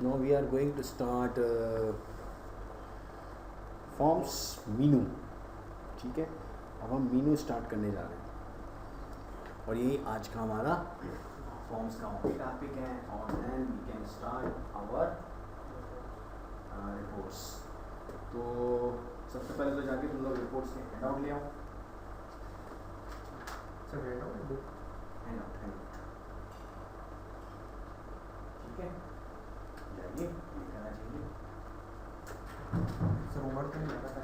Now we are going to start forms Meenu. ठीक है, अब हम मीनू स्टार्ट करने जा रहे हैं और यही आज का हमारा फॉर्म्स का टॉपिक है. और then we can start our reports. तो सबसे पहले तो जाके तुम लोग रिपोर्ट्स के हैंड आउट ले आओ. सब हैंड आउट ठीक है, जाइए लेकर आ जाइए. सर उम्र तो नहीं लगा था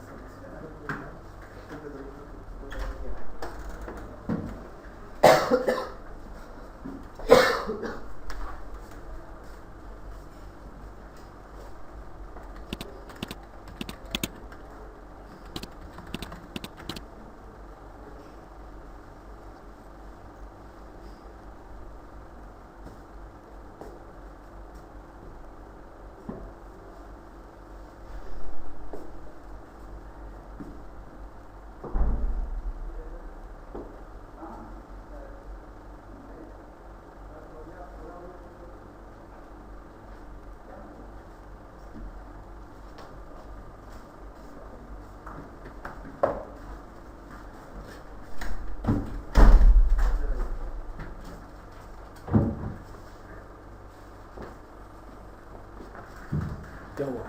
क्या हुआ?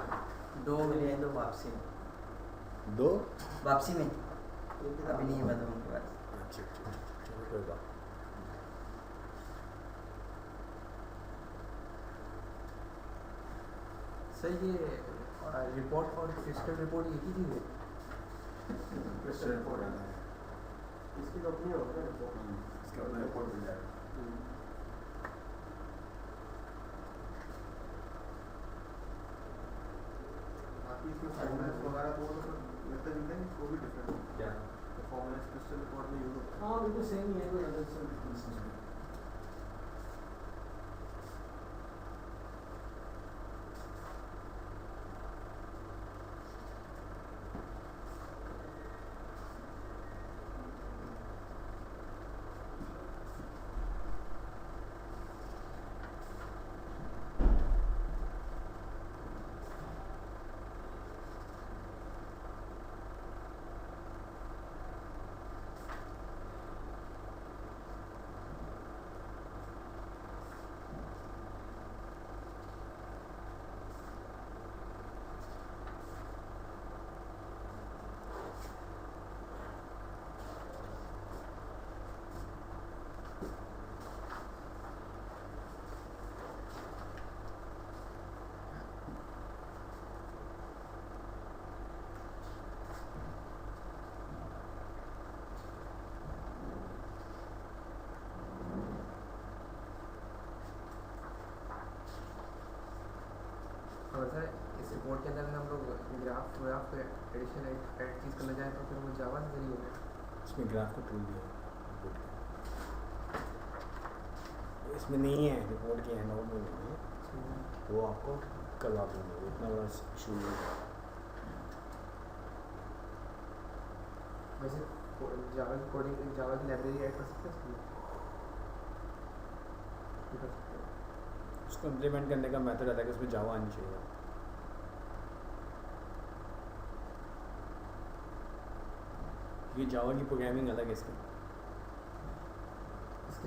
2 मिले, 2 वापसी में. 2 वापसी में अभी नहीं हुआ 2 उनके पास. अच्छा अच्छा, चलो कोई बात. सर ये रिपोर्ट और क्रिस्टल रिपोर्ट एक ही चीज़ है. क्रिस्टल रिपोर्ट आता है, इसकी कंपनी होगा रिपोर्ट. इसका अपना रिपोर्ट मिल जाएगा. इसमें फॉर्मूलाज वगैरह तो लगता है वो भी डिफरेंट है. क्या फॉर्मूलाज क्रिस्टल रिपोर्ट में यूज होता है. हाँ बिल्कुल सेम ही है, कोई अलग से डिफरेंस नहीं है. और सर इस रिपोर्ट के अंदर हम लोग ग्राफ एडिशन ऐड चीज़ करना चाहें तो फिर वो जावा से जरिए होगा. इसमें ग्राफ का टूल दिया है, इसमें नहीं है, रिपोर्ट के हैंड आउट में नहीं है, वो आपको करवा दूँगा. इतना बड़ा इशू नहीं है. वैसे जावा की कोडिंग, जावा की लाइब्रेरी ऐड कर सकते हैं उसको इम्प्लीमेंट करने का मेथड आता है कि उसमें जावा आनी चाहिए. ये जावा की प्रोग्रामिंग अलग है इसके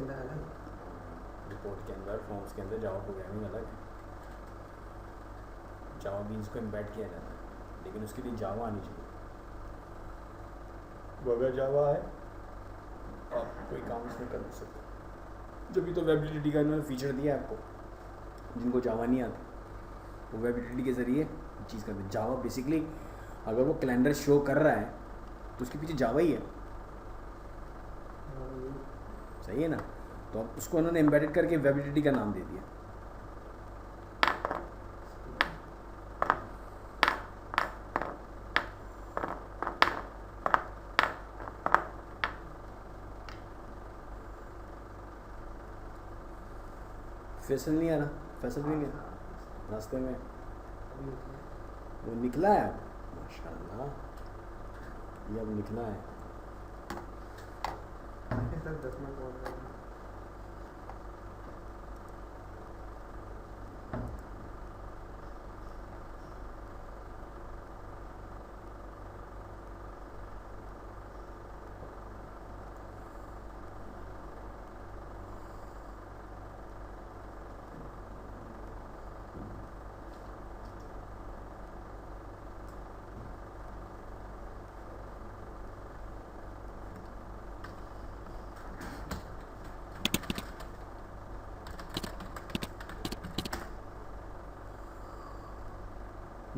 अंदर अलग. रिपोर्ट के अंदर, फॉर्म्स के अंदर जावा प्रोग्रामिंग अलग है. जावा बीन्स को इम्बेड किया जाता है, लेकिन उसके लिए जावा आनी चाहिए. बगैर जावा है आप कोई काम इसमें कर नहीं सकते. जब भी तो वेबिलिटी का इन्होंने फीचर दिया है आपको, जिनको जावा नहीं आता वो वेबिलिटी के ज़रिए चीज़ करते. जावा बेसिकली अगर वो कैलेंडर शो कर रहा है तो उसके पीछे जावा ही है. सही है ना? तो अब उसको उन्होंने एम्बेडेड करके वेबिलिटी का नाम दे दिया. फैसल नहीं आ रहा, फैसल भी नहीं रास्ते में वो निकला है. माशाल्लाह ये अब निकला है. सर 10 मिनट और लगेगा।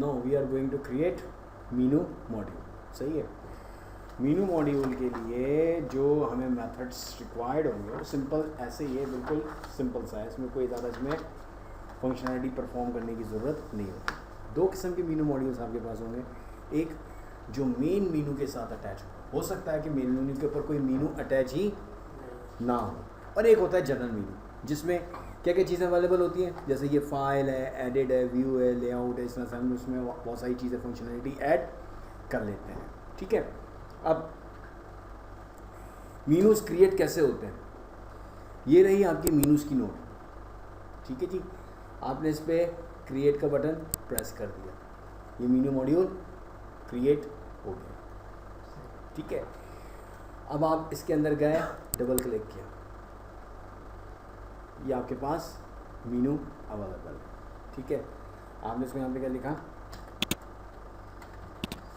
No we are going to create menu module. सही है. मीनू मॉड्यूल के लिए जो हमें मेथड्स रिक्वायर्ड होंगे वो सिंपल ऐसे ही है, बिल्कुल सिंपल सा है. इसमें कोई ज़्यादा इसमें फंक्शनैलिटी परफॉर्म करने की ज़रूरत नहीं होती. दो किस्म के मीनू मॉड्यूल्स आपके पास होंगे. एक जो मेन मीनू के साथ अटैच हो सकता है कि मेन मीनू के ऊपर कोई मीनू अटैच ही ना हो, और एक होता है जनरल मीनू जिसमें क्या क्या चीज़ें अवेलेबल होती हैं, जैसे ये फाइल है, एडिट है, व्यू है, लेआउट है. इस तरह से हम उसमें बहुत सारी चीज़ें फंक्शनैलिटी ऐड कर लेते हैं. ठीक है. अब मीनूज क्रिएट कैसे होते हैं, ये रही आपकी मीनूज की नोट. ठीक है जी. आपने इस पर क्रिएट का बटन प्रेस कर दिया, ये मीनू मॉड्यूल क्रिएट हो गया. ठीक है. अब आप इसके अंदर गए, डबल क्लिक किया, ये आपके पास मीनू अवेलेबल है. ठीक है. आपने इसमें यहाँ पे क्या लिखा,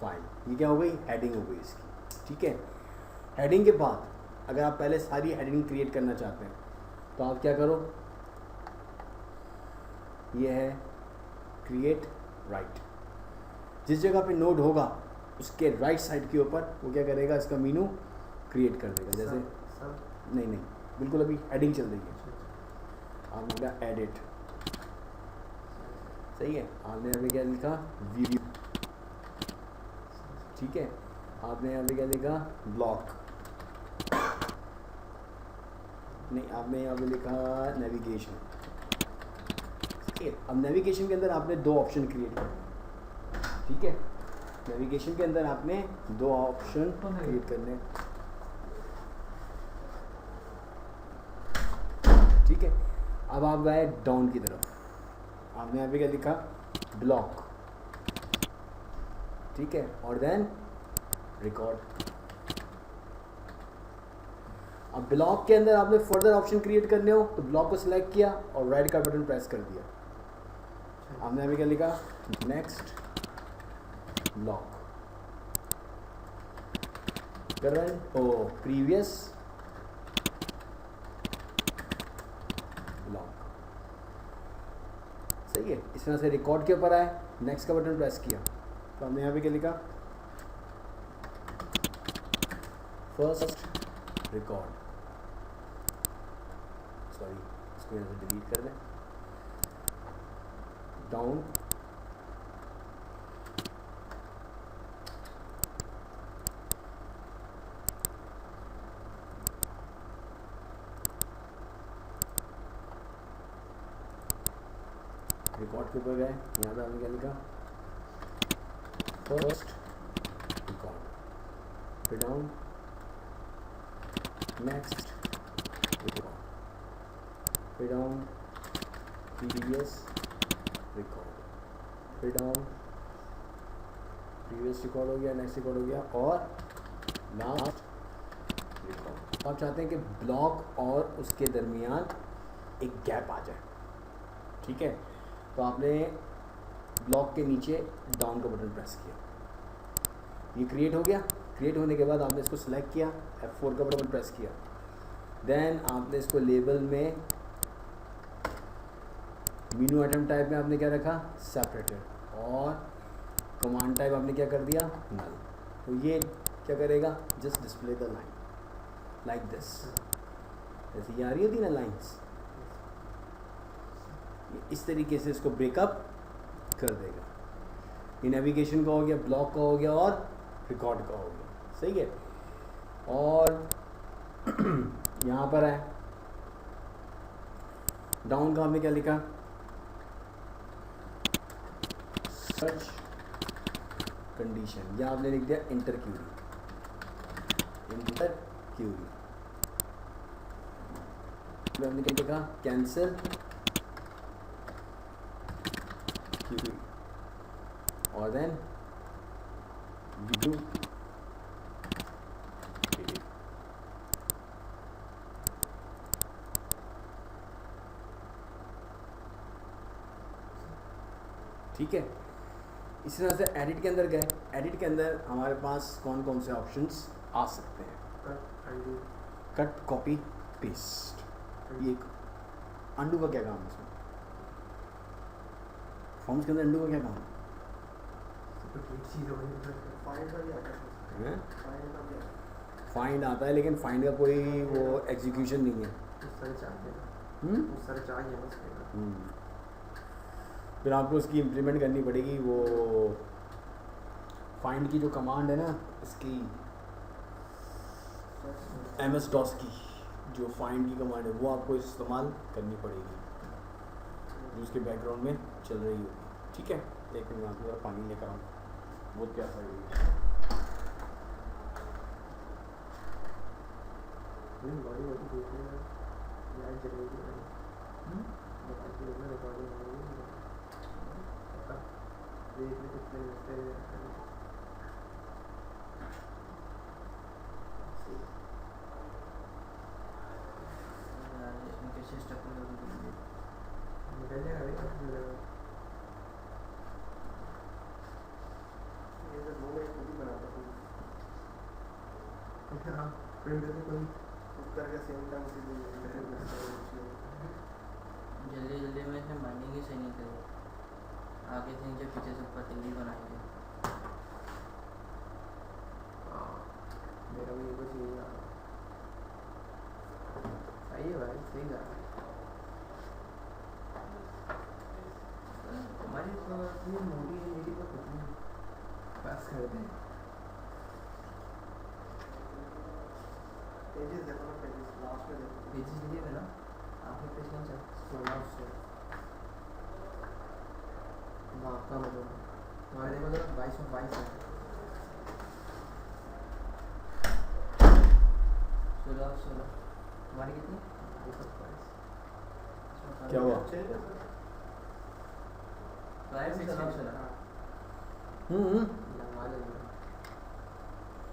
फाइल. ये क्या हो गई, हेडिंग हो गई इसकी. ठीक है. हेडिंग के बाद अगर आप पहले सारी हेडिंग क्रिएट करना चाहते हैं तो आप क्या करो, ये है क्रिएट राइट. जिस जगह पे नोड होगा उसके राइट साइड के ऊपर वो क्या करेगा, इसका मीनू क्रिएट कर देगा. जैसे नहीं नहीं बिल्कुल अभी हेडिंग चल रही है. आपने लिखा एडिट. सही है. आपने अभी क्या लिखा, व्यू. ठीक है. आपने यहाँ पे क्या लिखा, ब्लॉक. नहीं, आपने यहाँ पे लिखा नेविगेशन. ठीक है. अब नेविगेशन के अंदर आपने दो ऑप्शन क्रिएट करने. ठीक है. नेविगेशन के अंदर आपने दो ऑप्शन क्रिएट करने. ठीक है. अब आप गए डाउन की तरफ. आपने यहाँ पे क्या लिखा, ब्लॉक. ठीक है. और देन रिकॉर्ड. अब ब्लॉक के अंदर आपने फर्दर ऑप्शन क्रिएट करने हो तो ब्लॉक को सिलेक्ट किया और राइट का बटन प्रेस कर दिया. आपने अभी क्या लिखा, नेक्स्ट ब्लॉक. करंट ओ प्रीवियस ब्लॉक. सही है. इस तरह से रिकॉर्ड के ऊपर आए, नेक्स्ट का बटन प्रेस किया तो हमने यहाँ पे क्या लिखा, फर्स्ट रिकॉर्ड. सॉरी, इसको यहाँ से डिलीट कर दें. डाउन, रिकॉर्ड के ऊपर गए, यहाँ पे आपने क्या लिखा, फर्स्ट रिकॉर्ड. फिर डाउन, नेक्स्ट रिकॉर्ड. फिर डाउन, प्रीवियस रिकॉर्ड. फिर डाउन, प्रीवियस रिकॉर्ड हो गया, नेक्स्ट रिकॉर्ड हो गया, और लास्ट रिकॉर्ड. आप चाहते हैं कि ब्लॉक और उसके दरमियान एक गैप आ जाए. ठीक है. तो आपने ब्लॉक के नीचे डाउन का बटन प्रेस किया, ये क्रिएट हो गया. क्रिएट होने के बाद आपने इसको सेलेक्ट किया, F4 का बटन प्रेस किया. देन आपने इसको लेबल में मीनू आइटम टाइप में आपने क्या रखा, सेपरेटर. और कमांड टाइप आपने क्या कर दिया, नल. तो ये क्या करेगा, just display the line like this. जैसे ये आ रही होती ना लाइन्स, इस तरीके से इसको ब्रेकअप कर देगा. ये नेविगेशन का हो गया, ब्लॉक का हो गया और रिकॉर्ड का हो गया. सही है. और यहाँ पर है डाउन का हमने क्या लिखा, सर्च कंडीशन, या आपने लिख दिया इंटर क्यूरी. इंटर क्यूरी हमने क्या लिखा, कैंसिल क्यूरी. और देन व्यू क्यूरी. ठीक है. इसी तरह से एडिट के अंदर गए. एडिट के अंदर हमारे पास कौन कौन से ऑप्शंस आ सकते हैं, कट, कॉपी, पेस्ट. ये अंडू का क्या काम है इसमें, फॉर्म्स के अंदर अंडू का क्या काम है, तो एक चीज़ हो गई फाइंड का भी आता है, हैं फाइंड का भी आता है। फाइंड आता है लेकिन फाइंड का कोई वो एग्जीक्यूशन नहीं है। उस सर्च आ गया हम्म? उस सर्च आ गया उसके बाद फिर आपको उसकी इम्प्लीमेंट करनी पड़ेगी वो फाइंड की जो कमांड है ना इसकी MS DOS की जो फाइंड की कमांड है वो आपको इस्तेमाल करनी पड़ेगी जो उसके बैकग्राउंड में चल रही होगी। ठीक है, एक मिनट आपको ज़रा पानी लेकर आऊँ, बहुत प्यासा है। बॉडी बॉडी देख रहे हैं लाइट जलेगी भाई बताते हैं ना रिकॉर्डिंग हो रही है पता देख ले कितने मिलते हैं इसमें कैसे स्टक हो गया? निकल जाएगा भाई ये तो वो मैं खुद ही बनाता हूँ, हाँ प्रिंट करके कोई खुद करके सेम टाइम से जल्दी जल्दी में इसमें बाइंडिंग ही सही नहीं करी, आगे से नीचे पीछे से ऊपर जल्दी बनाएंगे। मेरा भी कुछ नहीं आ सही है भाई सही जा हमारी तो ये मूवी है मेरी तो कुछ नहीं पास कर दें पेजेस देखो ना, पेजेस लास्ट में देखो। पेजेस लिए थे ना आपने पेज कौन सा 16 से आपका मतलब हमारे देखो जरा 22 में 22 है 16 हमारी कितनी 22 क्या हुआ? प्राइम 16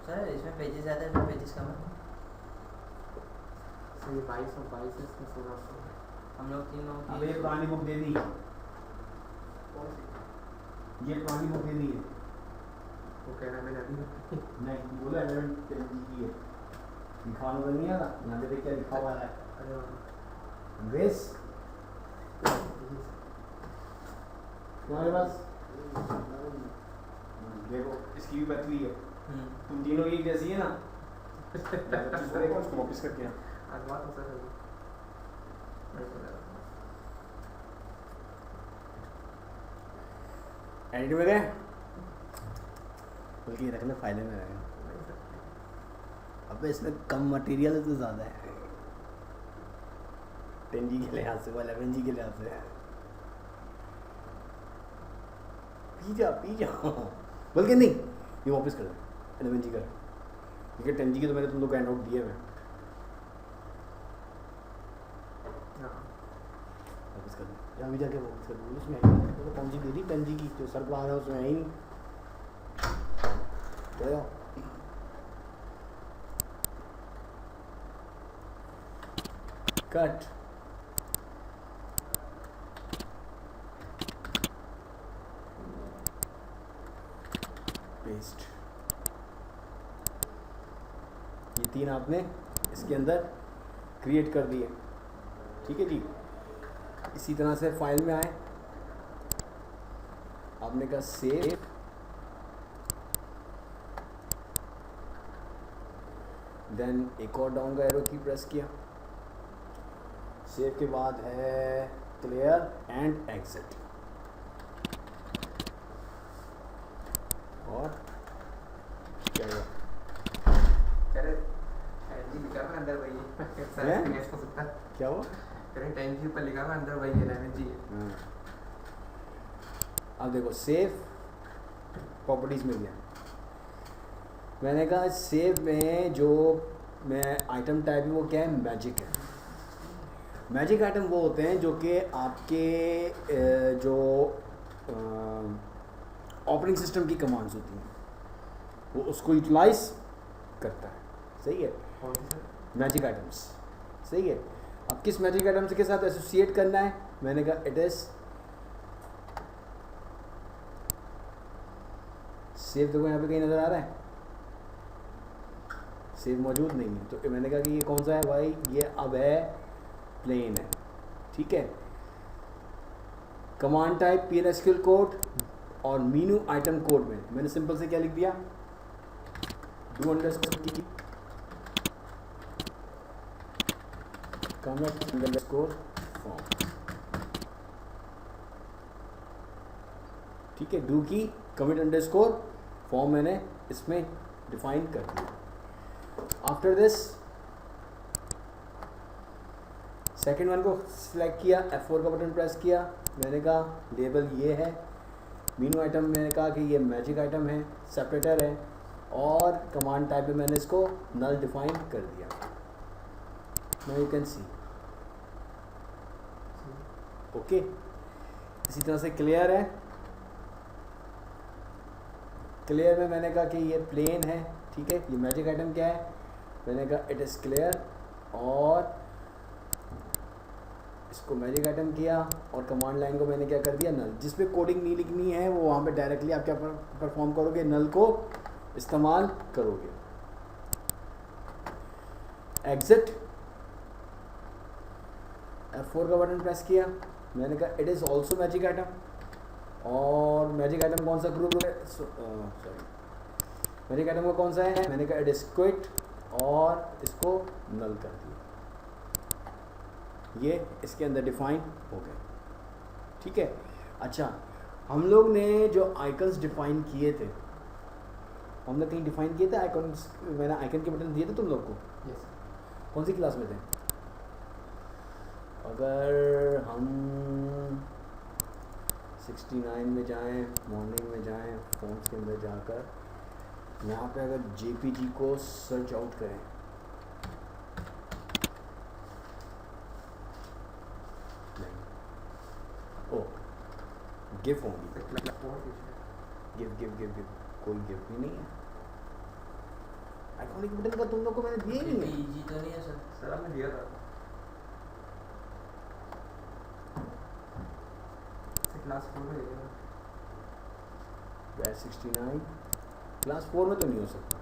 सर इसमें पेजेस ज़्यादा है इसमें पेजेस कम है। सही 22 और 22 है इसमें 16 हम लोग तीनों अब ये पुरानी बुक दे दी, कौन सी? ये पुरानी बुक दे दी है। वो कह रहा है मैंने अभी नहीं बोला 11 की है, लिखा तो नहीं आ रहा, यहाँ पे देख क्या लिखा हुआ है अरे वेस तुम्हारे पास देखो इसकी भी पतली है, तुम तीनों की एक जैसी है ना। देखो उसको वापस करके आज बात हो सर एडिट में गए, बल्कि रखना फायदे में रहेगा। अब इसमें कम मटेरियल तो ज़्यादा है 10G के लिहाज से, 11G के लिहाज से। पी जा बल्कि नहीं ये वापस कर दे 11G कर, क्योंकि 10G के तो मैंने तुम लोग को हैंड आउट दिया है वापस कर दे, यहाँ भी जाके वापस कर दे। उसमें तो कौन सी दे दी 10G की, जो सर प्लान है उसमें है ही नहीं। क्या कट पेस्ट, ये 3 आपने इसके अंदर क्रिएट कर दिए। ठीक है जी, इसी तरह से फाइल में आए, आपने कहा सेव, देन एक और डाउन का एरो की प्रेस किया, सेव के बाद है क्लियर एंड एग्जिट, और क्या हुआ? अरे एनजी लिखा है अंदर वही है सर हैं? कैसे हो सकता है क्या हुआ? अरे एनजी पर लिखा है अंदर वही है एनजी हाँ। अब देखो सेव प्रॉपर्टीज में गया, मैंने कहा सेव में जो मैं आइटम टाइप है वो क्या है, मैजिक है। मैजिक आइटम वो होते हैं जो कि आपके जो ऑपरेटिंग सिस्टम की कमांड्स होती हैं वो उसको यूटिलाइज करता है। सही है, कौन सी सर मैजिक आइटम्स। सही है, अब किस मैजिक आइटम्स के साथ एसोसिएट करना है, मैंने कहा इट इज सेव। देखो यहाँ पे कहीं नज़र आ रहा है, सेव मौजूद नहीं है, तो मैंने कहा कि ये कौन सा है भाई, ये अब है प्लेन है। ठीक है, command type PL SQL code, और मीनू आइटम कोड में मैंने सिंपल से क्या लिख दिया, डू अंडरस्कोर की कमिट अंडरस्कोर फॉर्म, ठीक है, डू की कमिट अंडरस्कोर फॉर्म मैंने इसमें डिफाइन कर दिया। आफ्टर दिस सेकेंड वन को सिलेक्ट किया, F4 का बटन प्रेस किया, मैंने कहा लेबल ये है, मीनू आइटम मैंने कहा कि ये मैजिक आइटम है, सेपरेटर है, और कमांड टाइप में मैंने इसको नल डिफाइन कर दिया। Now you can see, okay. इसी तरह से क्लियर है, क्लियर में मैंने कहा कि ये प्लेन है, ठीक है, ये मैजिक आइटम क्या है, मैंने कहा इट इज़ क्लियर, और इसको मैजिक आइटम किया, और कमांड लाइन को मैंने क्या कर दिया, नल। जिस पे कोडिंग नहीं लिखनी है वो वहाँ पे डायरेक्टली आप क्या परफॉर्म करोगे, नल को इस्तेमाल करोगे। एग्जिट, F4 का बटन प्रेस किया, मैंने कहा it is also magic item, और मैजिक आइटम कौन सा ग्रुप है, सॉरी मैजिक आइटम का कौन सा है, मैंने कहा इट इज़ क्विट, और इसको नल कर दिया। ये इसके अंदर डिफाइन हो गए, ठीक है। अच्छा, हम लोग ने जो आइकन्स डिफाइन किए थे, हमने कहीं डिफाइन किए थे आइकन्स, मैंने आइकन के बटन दिए थे तुम लोग को, यस कौन सी क्लास में थे? अगर हम 69 में जाएं, मॉर्निंग में जाएं, फॉर्म्स के अंदर जाकर यहाँ पे अगर JPG को सर्च आउट करें, ओ गिफ होंगी, गिव कोई गिफ भी नहीं है, आइकॉनिक बटन का तुम लोग को मैंने दिया ही नहीं है। इजी तो नहीं है सर? सर आपने दिया था क्लास 4 में दिया था। बैच 69 क्लास 4 में तो नहीं हो सकता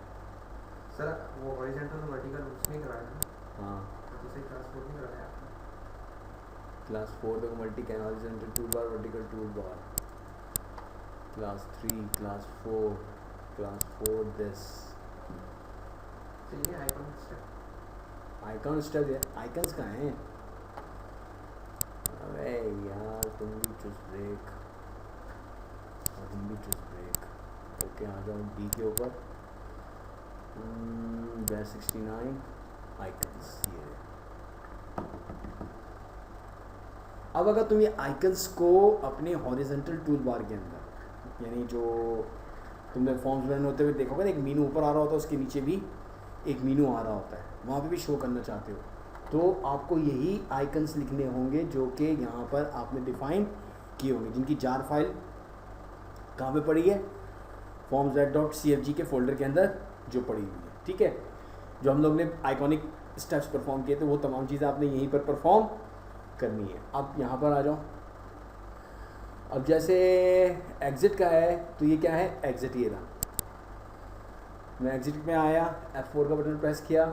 सर वो हॉरिजॉन्टल और वर्टिकल उसमें कराया था, हाँ। तो उसे क्लास 4 में कराया आपने। क्लास 4 देखो, multi can horizontal tool bar, vertical tool bar, class 3, class 4, class 4 this चलिए आइकन स्टेप, आइकॉन स्टेप है, आइकन्स कहाँ हैं? अरे यार तुम भी चूज ब्रेक और हम भी चूज ब्रेक। ओके, आ जाओ डी के ऊपर, बैच 69 आइकन्स, ये अब अगर तुम ये आइकन्स को अपने हॉरिजॉन्टल टूल बार के अंदर, यानी जो तुमने फॉर्म्स रन होते हुए देखोगे ना, एक मीनू ऊपर आ रहा होता है, उसके नीचे भी एक मीनू आ रहा होता है, वहाँ पे भी शो करना चाहते हो, तो आपको यही आइकन्स लिखने होंगे जो कि यहाँ पर आपने डिफाइन किए होंगे, जिनकी जार फाइल कहाँ पे पड़ी है, forms.cfg के फोल्डर के अंदर जो पड़ी हुई है, ठीक है। जो हम लोग ने आइकॉनिक स्टेप्स परफॉर्म किए थे वो तमाम चीज़ें आपने यहीं पर परफॉर्म करनी है। अब यहाँ पर आ जाओ, अब जैसे एग्ज़िट का है तो ये क्या है, एग्ज़िट ये रहा, मैं एग्ज़िट में आया, F4 का बटन प्रेस किया,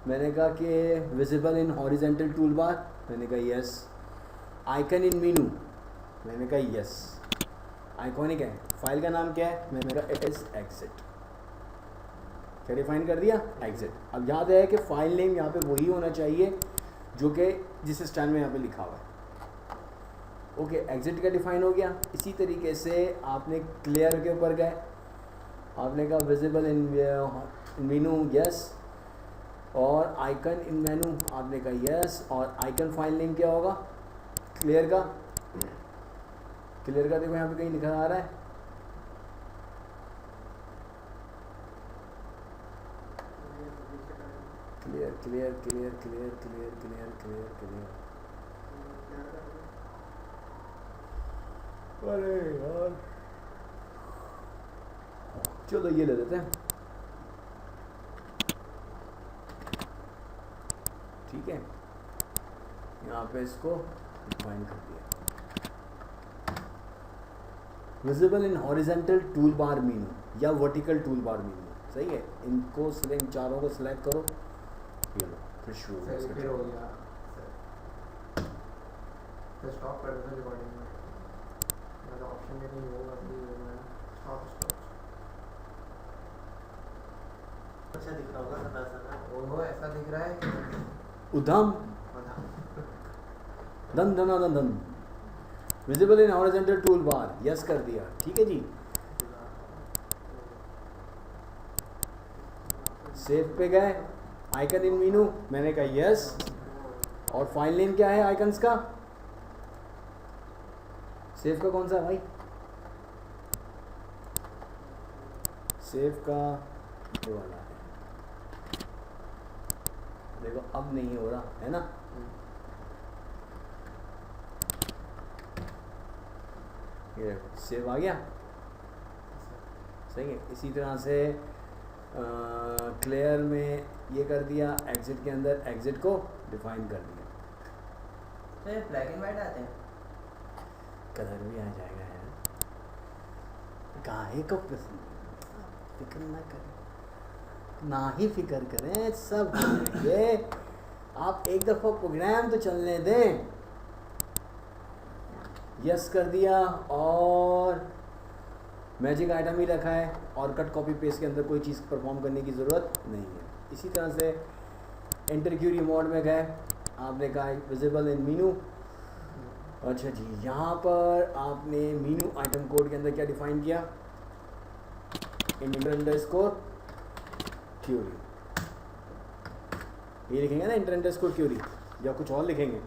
मैंने कहा कि विजिबल इन हॉरिजॉन्टल टूल बार, मैंने कहा यस, आइकन इन मीनू, मैंने कहा यस, आइकॉनिक है, फाइल का नाम क्या है, मैंने कहा इट इज़ एग्ज़िट, क्या डिफाइन कर दिया, एग्ज़िट। अब याद है कि फाइल नेम यहाँ पे वही होना चाहिए जो कि जिस स्टाइल में यहाँ पे लिखा हुआ है। ओके, एग्ज़िट का डिफाइन हो गया। इसी तरीके से आपने क्लियर के ऊपर गए, आपने कहा विजिबल इन मेनू यस, और आइकन इन मेनू आपने कहा यस, और आइकन फाइल नेम क्या होगा, क्लियर का, क्लियर का देखो यहाँ पे कहीं लिखा आ रहा है, clear clear clear clear clear clear clear clear, अरे यार चलो ये ले लेते हैं, ठीक है, यहाँ पे इसको डिफाइन कर दिया, visible in horizontal tool bar Meenu या वर्टिकल टूल बार मीनू, सही है। इनको सिलेक्ट, चारों को सिलेक्ट करो, ये लो फिर शुरू हो सर फिर हो गया। गया सर, तो स्टॉप कर देना रिकॉर्डिंग में, अगर ऑप्शन में कहीं होगा तो ये होगा ना स्टॉप स्टॉप अच्छा दिख रहा होगा सदा सदा वो ऐसा दिख रहा है कि उधम दन दन दन दन visible in horizontal tool bar, yes कर दिया, ठीक है जी। सेव पे गए, आइकन इन मीनू, मैंने कहा यस, और फाइल नेम क्या है आइकन्स का, सेव का कौन सा है भाई, सेव का ये वाला है, देखो अब नहीं हो रहा है ना, ये देखो सेव आ गया, सही है। इसी तरह से क्लियर में ये कर दिया, एग्जिट के अंदर एग्जिट को डिफाइन कर दिया। तो ये ब्लैक एंड वाइट आते हैं, कलर भी आ जाएगा यार, काहे को फिक्र ना करें, ना ही फिक्र करें, सब ये आप एक दफ़ा प्रोग्राम तो चलने दें। यस कर दिया, और मैजिक आइटम ही रखा है, और कट कॉपी पेस्ट के अंदर कोई चीज़ परफॉर्म करने की ज़रूरत नहीं है। इसी तरह से एंटर क्यूरी मोड में गए, आपने कहा विजिबल इन मीनू, अच्छा जी, यहाँ पर आपने मीनू आइटम कोड के अंदर क्या डिफाइन किया, इंटर_क्यूरी, ये लिखेंगे ना इंटर_क्यूरी, या कुछ और लिखेंगे,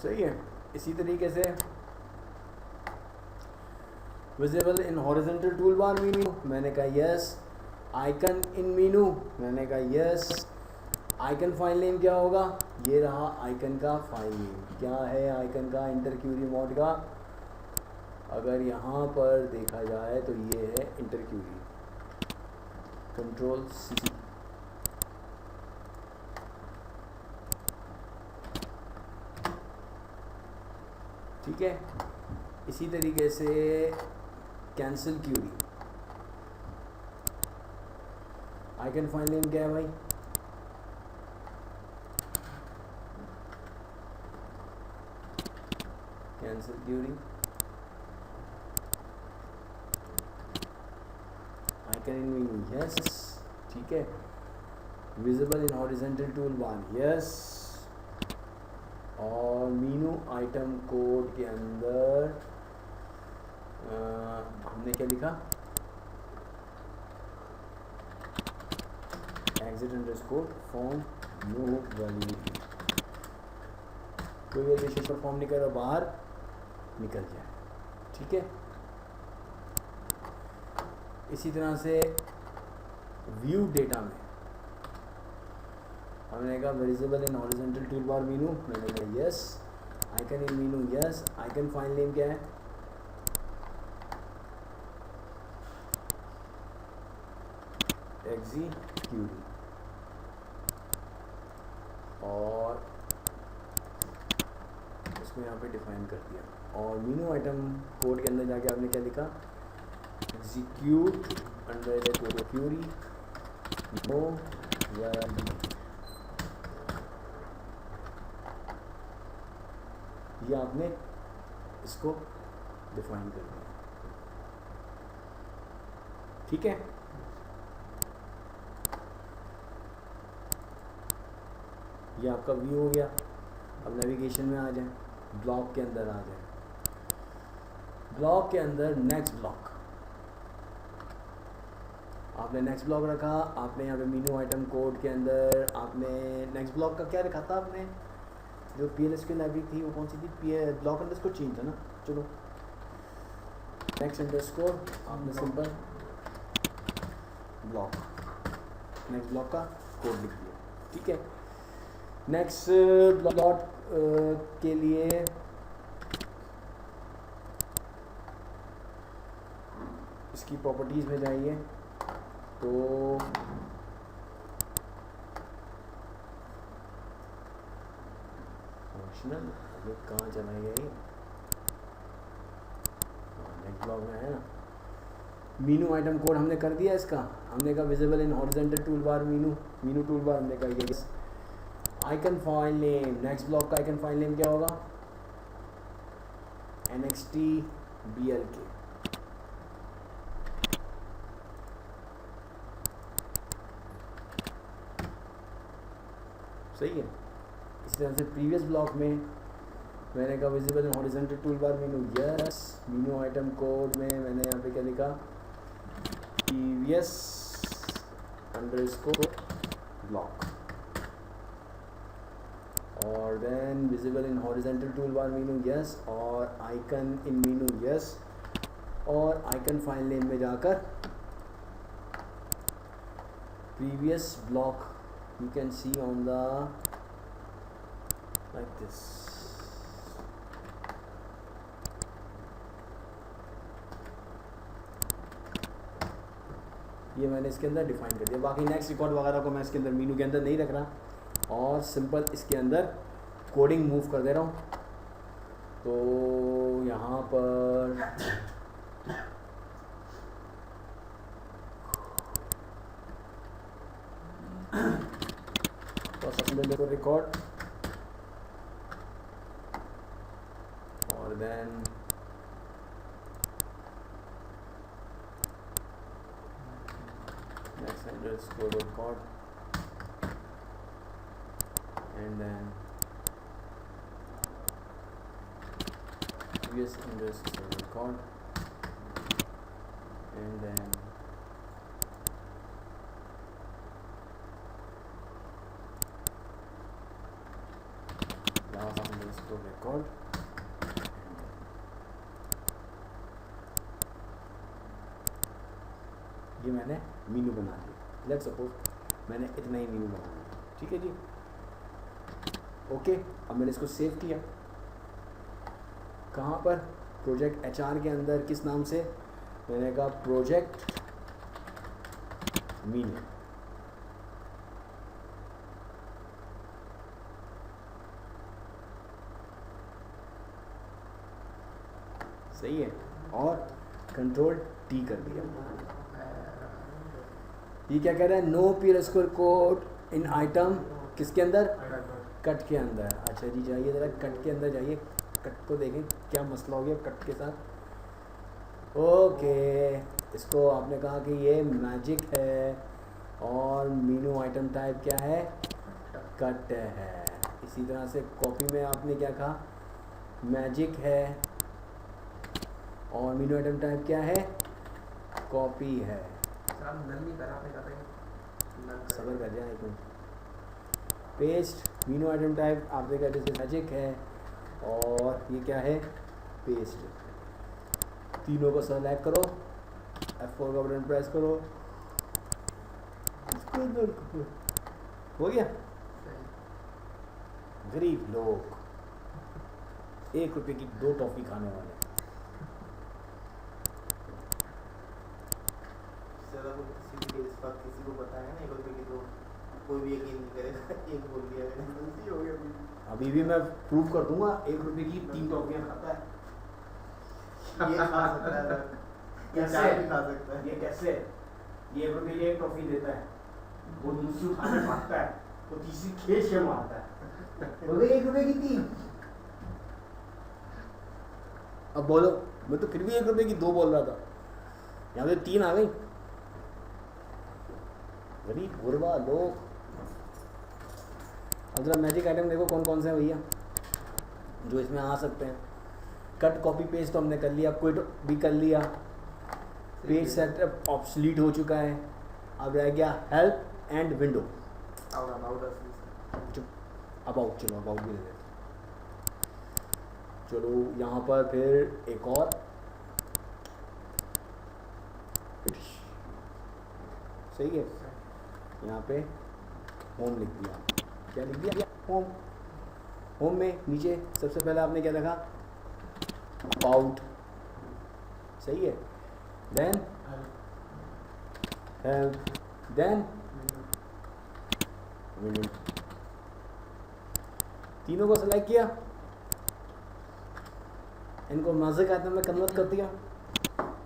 सही है। इसी तरीके से visible in horizontal tool bar menu, मैंने कहा यस, आइकन इन मीनू, मैंने कहा यस, आइकन फाइल नेम क्या होगा, ये रहा आइकन का फाइल नेम, क्या है आइकन का इंटर क्यूरी मोड का, अगर यहाँ पर देखा जाए तो ये है इंटर क्यूरी, कंट्रोल सी, ठीक है। इसी तरीके से cancel query, icon file name क्या है भाई, cancel query, icon in menu yes, ठीक है। Visible in horizontal tool bar yes, और मीनू आइटम कोड के अंदर हमने क्या लिखा, exit underscore form no value, कोई वेरिएशन परफॉर्म नहीं कर रहा, बाहर निकल जाए, ठीक है। इसी तरह से व्यू डेटा में हमने कहा visible in horizontal tool bar menu, मैंने कहा yes, icon in menu yes, icon file name क्या है, एक्जीक्यूट, और इसको यहाँ पे डिफाइन कर दिया, और मीनू आइटम कोड के अंदर जाके आपने क्या लिखा, execute under query no value, ये आपने इसको डिफाइन कर दिया, ठीक है। ये आपका व्यू हो गया। अब नेविगेशन में आ जाए, ब्लॉक के अंदर आ जाए, ब्लॉक के अंदर नेक्स्ट ब्लॉक, आपने नेक्स्ट ब्लॉक रखा, आपने यहाँ पे मीनू आइटम कोड के अंदर आपने नेक्स्ट ब्लॉक का क्या रखा था, आपने जो PLSQL लाइब्रेरी थी वो कौन सी थी, ब्लॉक अंडरस्कोर चेंज था ना, चलो नेक्स्ट अंडरस्कोर आपने सिंपल ब्लॉक, नेक्स्ट ब्लॉक का कोड लिख दिया, ठीक है। नेक्स्ट ब्लॉक के लिए इसकी प्रॉपर्टीज़ में जाइए तो फंक्शनल, अभी कहाँ चला गया ये, नेक्स्ट ब्लॉक में है ना, मीनू आइटम कोड हमने कर दिया इसका, हमने कहा visible in horizontal tool bar Meenu tool bar, हमने कहा ये icon file name, next block का आइकन फाइल नेम क्या होगा, NXT BLK। सही है। इस तरह से प्रीवियस ब्लॉक में मैंने कहा visible in horizontal tool bar menu, yes. Menu item code में मैंने यहाँ पे क्या लिखा, प्रीवियस अंडरस्कोर ब्लॉक, और then visible in horizontal tool bar menu, yes, और आइकन इन मीनू, यस, और आइकन फाइल नेम में जाकर previous block you can see on the like this। ये मैंने इसके अंदर डिफाइन कर दिया। बाकी नेक्स्ट रिकॉर्ड वगैरह को मैं इसके अंदर मीनू के अंदर नहीं रख रहा और सिंपल इसके अंदर कोडिंग मूव कर दे रहा हूँ। तो यहाँ पर को रिकॉर्ड और then next underscore record and then previous underscore record and then last underscore record। ये मैंने मीनू बना दिया। लेट्स सपोज मैंने इतना ही मीनू बना दिया, ठीक है जी। ओके, अब मैंने इसको सेव किया। कहाँ पर? प्रोजेक्ट HR के अंदर। किस नाम से? मैंने कहा प्रोजेक्ट मीनू। सही है, और कंट्रोल T कर दिया। ये क्या कह रहा है? नो PL कोड इन आइटम किसके अंदर? कट के अंदर। अच्छा जी, जाइए ज़रा कट के अंदर जाइए, कट को देखें क्या मसला हो गया कट के साथ। ओके, इसको आपने कहा कि ये मैजिक है और मीनू आइटम टाइप क्या है? कट है। इसी तरह से कॉपी में आपने क्या कहा? मैजिक है और मीनू आइटम टाइप क्या है? कॉपी है। सबर कर जाए एक minute. Paste Meenu item type आपने कहा जैसे मैजिक है और ये क्या है? पेस्ट। तीनों को सेलेक्ट करो, F4 का बटन प्रेस करो, इसको अंदर करो। हो गया। गरीब लोग 1 रुपए की 2 टॉफी खाने वाले। किसी को पता है ना 1 रुपए की 2, कोई भी यकीन नहीं करेगा। एक बोल दिया मैंने, गलती हो गई। अभी भी मैं प्रूव कर दूंगा 1 रुपए की 3 टॉफियां खाता है। ये खा सकता है, कैसे भी खा सकता है। ये कैसे? ये 1 रुपए की 1 टॉफी देता है, वो दूसरी उठा के भागता है, वो तीसरी खींच के मारता है। बोले 1 रुपए की 3। अब बोलो, मैं तो फिर भी 1 रुपए की 2 बोल रहा था, यहाँ पे 3 आ गई। गरीब गुरबा लोग। अब जरा मैजिक आइटम देखो कौन कौन से हैं भैया जो इसमें आ सकते हैं। कट कॉपी पेस्ट तो हमने कर लिया, क्विट भी कर लिया, पेज सेटअप ऑब्सलीट हो चुका है। अब रह गया हेल्प एंड विंडो। अबाउट, चलो अबाउट भी दे देते। चलो यहाँ पर फिर एक और सही है। यहाँ पे होम लिख दिया। क्या लिख दिया? होम। होम में नीचे सबसे पहले आपने क्या लिखा? अबाउट। सही है। Then help, then window. तीनों को सेलेक्ट किया, इनको मैजिक आइटम में कन्वर्ट कर दिया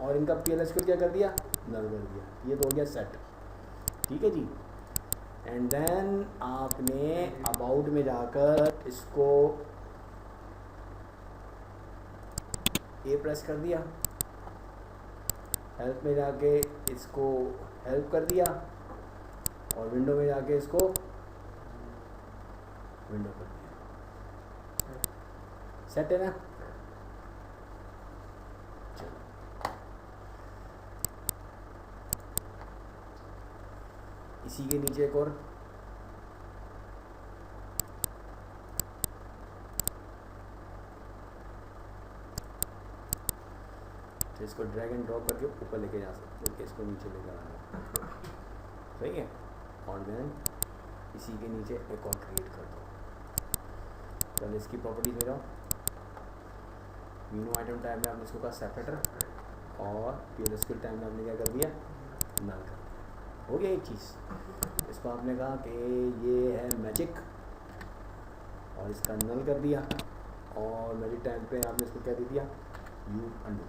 और इनका PLS को क्या कर दिया? नल कर दिया। ये तो हो गया सेट। ठीक है जी। एंड देन आपने अबाउट में जाकर इसको ए प्रेस कर दिया, हेल्प में जाके इसको हेल्प कर दिया और विंडो में जाके इसको विंडो कर दिया। सेट है ना? चलो इसी के नीचे एक और तो इसको ड्रैग एंड ड्रॉप करके ऊपर लेके जा सकते हैं, इसको नीचे लेकर आना। सही है। और देन इसी के नीचे एक और क्रिएट कर दो। चलो इसकी प्रॉपर्टीज में जाओ, मीनू आइटम टाइप में आपने इसको कहा सेपरेटर और PLSQL टाइप में आपने क्या कर दिया, नल कर दिया। हो गया एक चीज़। इसको आपने कहा कि ये है मैजिक और इसका नल कर दिया और मैजिक टाइम पे आपने इसको क्या दे दिया, यू अंडू,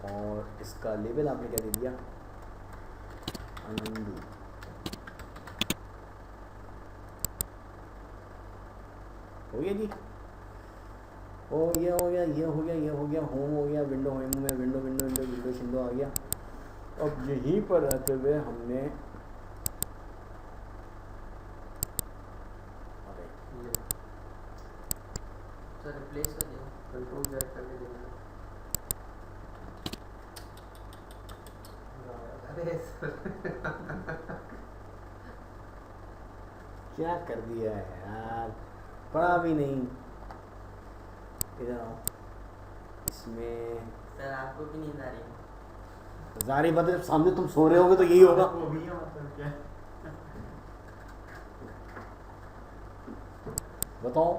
और इसका लेबल आपने क्या दे दिया, अंडू। हो गया जी, हो गया हो गया, ये हो गया, ये हो गया, होम हो गया, विंडो होम में विंडो विंडो विंडो विंडो शिंडो आ गया। अब यहीं पर रहते हुए हमने सर रिप्लेस कर दिया, कंट्रोल Z करके देना। अरे क्या कर दिया है यार, पढ़ा भी नहीं। इधर आओ, इसमें सर आपको भी नींद आ रही है? जारी बात है, सामने तुम सो रहे होगे तो यही होगा। वो भी है मतलब क्या? बताओ,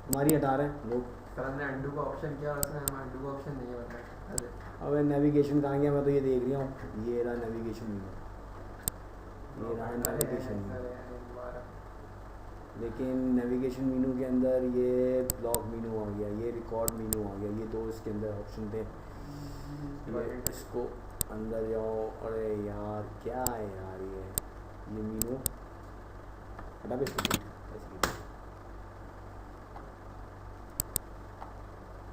तुम्हारी हटा रहे हैं लोग। सर हमने अंडू का ऑप्शन किया और उसने हमें अंडू का ऑप्शन नहीं बताया। अरे अब नेविगेशन कहाँ गया, मैं तो ये देख रहा हूँ, ये रहा नेविगेशन में, ये रहा नेविगेशन में। लेकिन नेविगेशन मीनू के अंदर ये ब्लॉक मीनू आ गया, ये रिकॉर्ड मीनू आ गया, ये दो इसके अंदर ऑप्शन थे। ये इसको अंदर जाओ, अरे यार क्या है यार, ये मीनू हटा पे इसको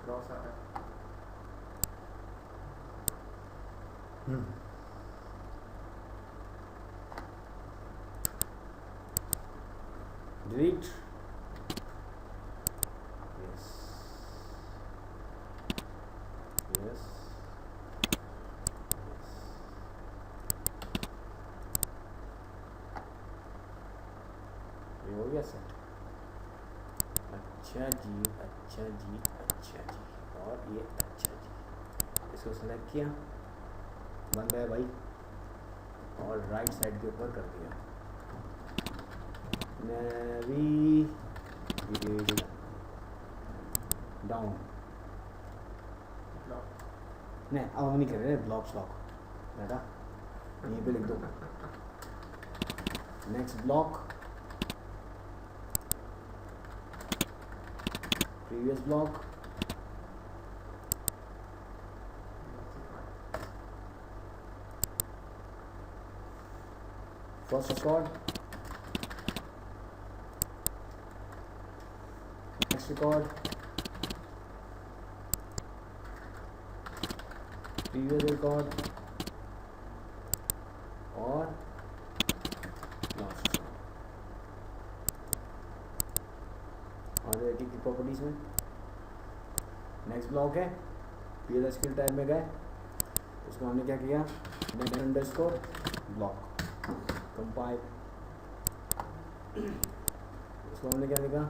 क्रॉस आ रहा है। delete, yes, yes, yes, ये हो गया सेट। अच्छा जी, अच्छा जी, अच्छा जी, और ये अच्छा जी, इसको सेलेक्ट किया, बन गया भाई, और राइट साइड के ऊपर कर दिया नेविगेशन डाउन। नहीं अब हम नहीं कर रहे, ब्लॉक स्लॉक बेटा, यहीं पे लिख दो next block, previous block, first record, next record, previous record और लास्ट। और की प्रॉपर्टीज में नेक्स्ट ब्लॉक है, PLSQL टाइप में गए, उसको हमने क्या किया, नेक्स्ट अंडरस्कोर ब्लॉक कंपाइल, उसको हमने क्या लिखा,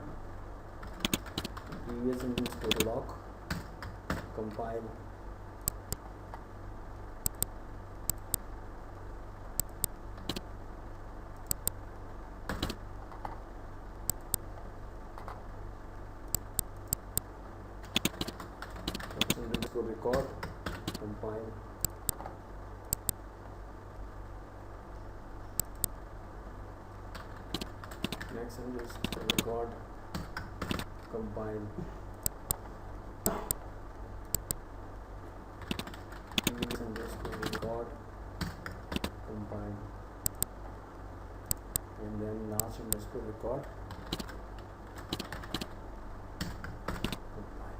previous underscore block compile, underscore record compile, next underscore record compile, previous underscore record compile, and then last underscore record compile.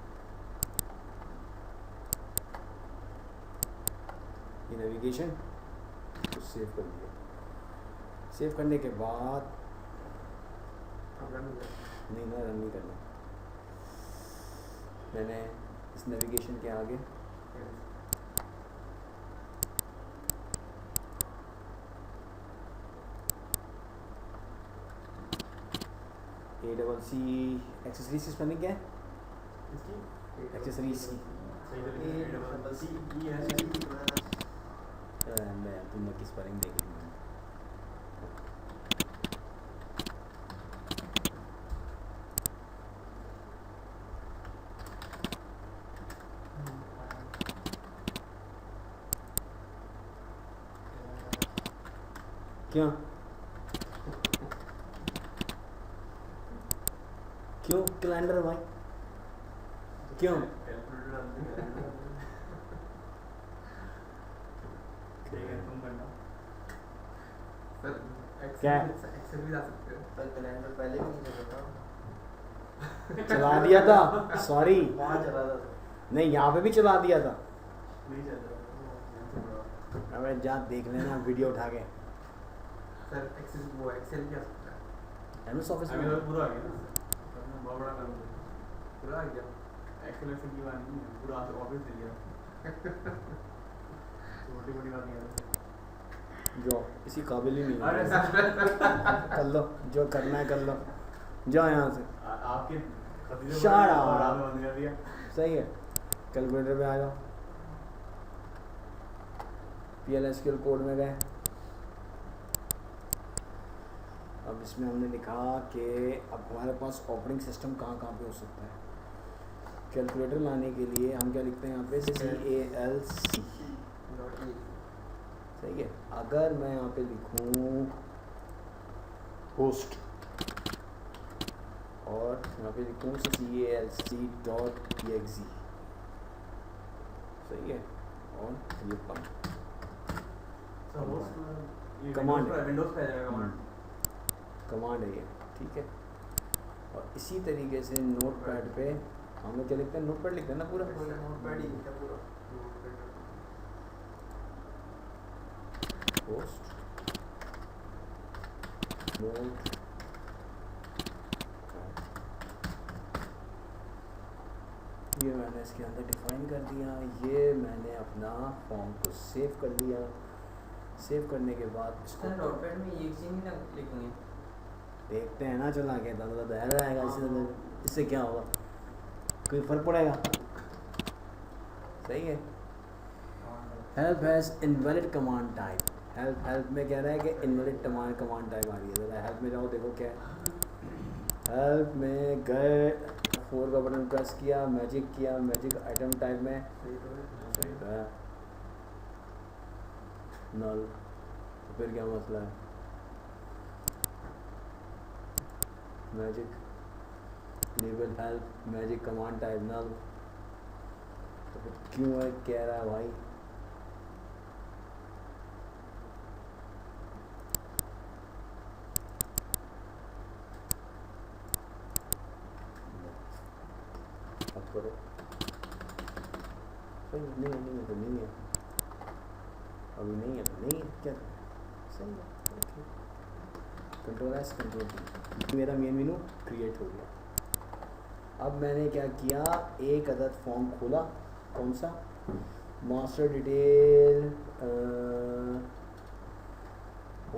ये नेविगेशन तो सेव कर दिया। सेव करने के बाद अब रन हो गया। नहीं ना रन नहीं करना, मैंने इस नेविगेशन के आगे ACC एक्सेसरीज की स्पेलिंग क्या है? इसकी एक्सेसरीज की मैं तुमने की स्पेलिंग देख ली मैंने। क्यों क्यों कैलेंडर भाई क्यों? सर क्या? एक्सेल भी जा सकते हो। पर कैलेंडर पहले भी नहीं चल रहा। चला दिया था, सॉरी वहाँ चला था नहीं यहाँ पे भी चला दिया था। नहीं चल रहा। अबे जा देख लेना वीडियो उठा के। सर एक्सेल वो एक्सेल भी आ सकता है। एमएस ऑफिस अभी में तो पूरा आ गया ना सर, बहुत बड़ा काम है। पूरा आ गया। एक्सेल एक्सेल की बात नहीं है, पूरा ऑफिस दे दिया। छोटी बड़ी बात नहीं है। जो इसी काबिल ही नहीं अरे है। सर कर लो जो करना है कर लो, जाओ यहाँ से। आपके खतीजे Shut up. और आपने बंद कर दिया। सही है, कैलकुलेटर पे आ जाओ, PLSQL कोड में गए। अब इसमें हमने लिखा कि अब हमारे पास ऑपरेटिंग सिस्टम कहाँ कहाँ पे हो सकता है। कैलकुलेटर लाने के लिए हम क्या लिखते हैं यहाँ पे CALC, सही है। अगर मैं यहाँ पे लिखूँ होस्ट और यहाँ पे लिखूँ calc.exe, सही है, और ये कम सर वो ये Command है। विंडोज पे आ जाएगा कमांड। कमांड है ये, ठीक है। और इसी तरीके से नोट पैड पे हम लोग क्या लिखते हैं, नोट पैड लिखते हैं ना पूरा, नोटपैड ही लिखा पूरा। होस्ट नोट ये मैंने इसके अंदर डिफाइन कर दिया। ये मैंने अपना फॉर्म को सेव कर लिया। सेव करने के बाद इसको सर नोटपैड में ये चीज नहीं लिखेंगे। देखते हैं ना, चला के दादा एरर आएगा इससे क्या होगा, कोई फर्क पड़ेगा? सही है। Help has invalid command type. Help में कह रहा है कि इनवैलिड कमांड टाइप आ रही है। ज़रा हेल्प में जाओ देखो क्या है। हेल्प में गए, 4 का बटन प्रेस किया, मैजिक आइटम टाइप में सही तो है, नल। तो फिर क्या मसला है? Magic label help magic command type null, तो फिर क्यों है कह रहा है भाई? अब करो, नहीं है तो नहीं है, अभी नहीं है तो नहीं है, क्या सही है, ओके। Ctrl+S Ctrl+V, मेरा मेन मेनू क्रिएट हो गया। अब मैंने क्या किया, एक अदद फॉर्म खोला, कौन सा, मास्टर डिटेल,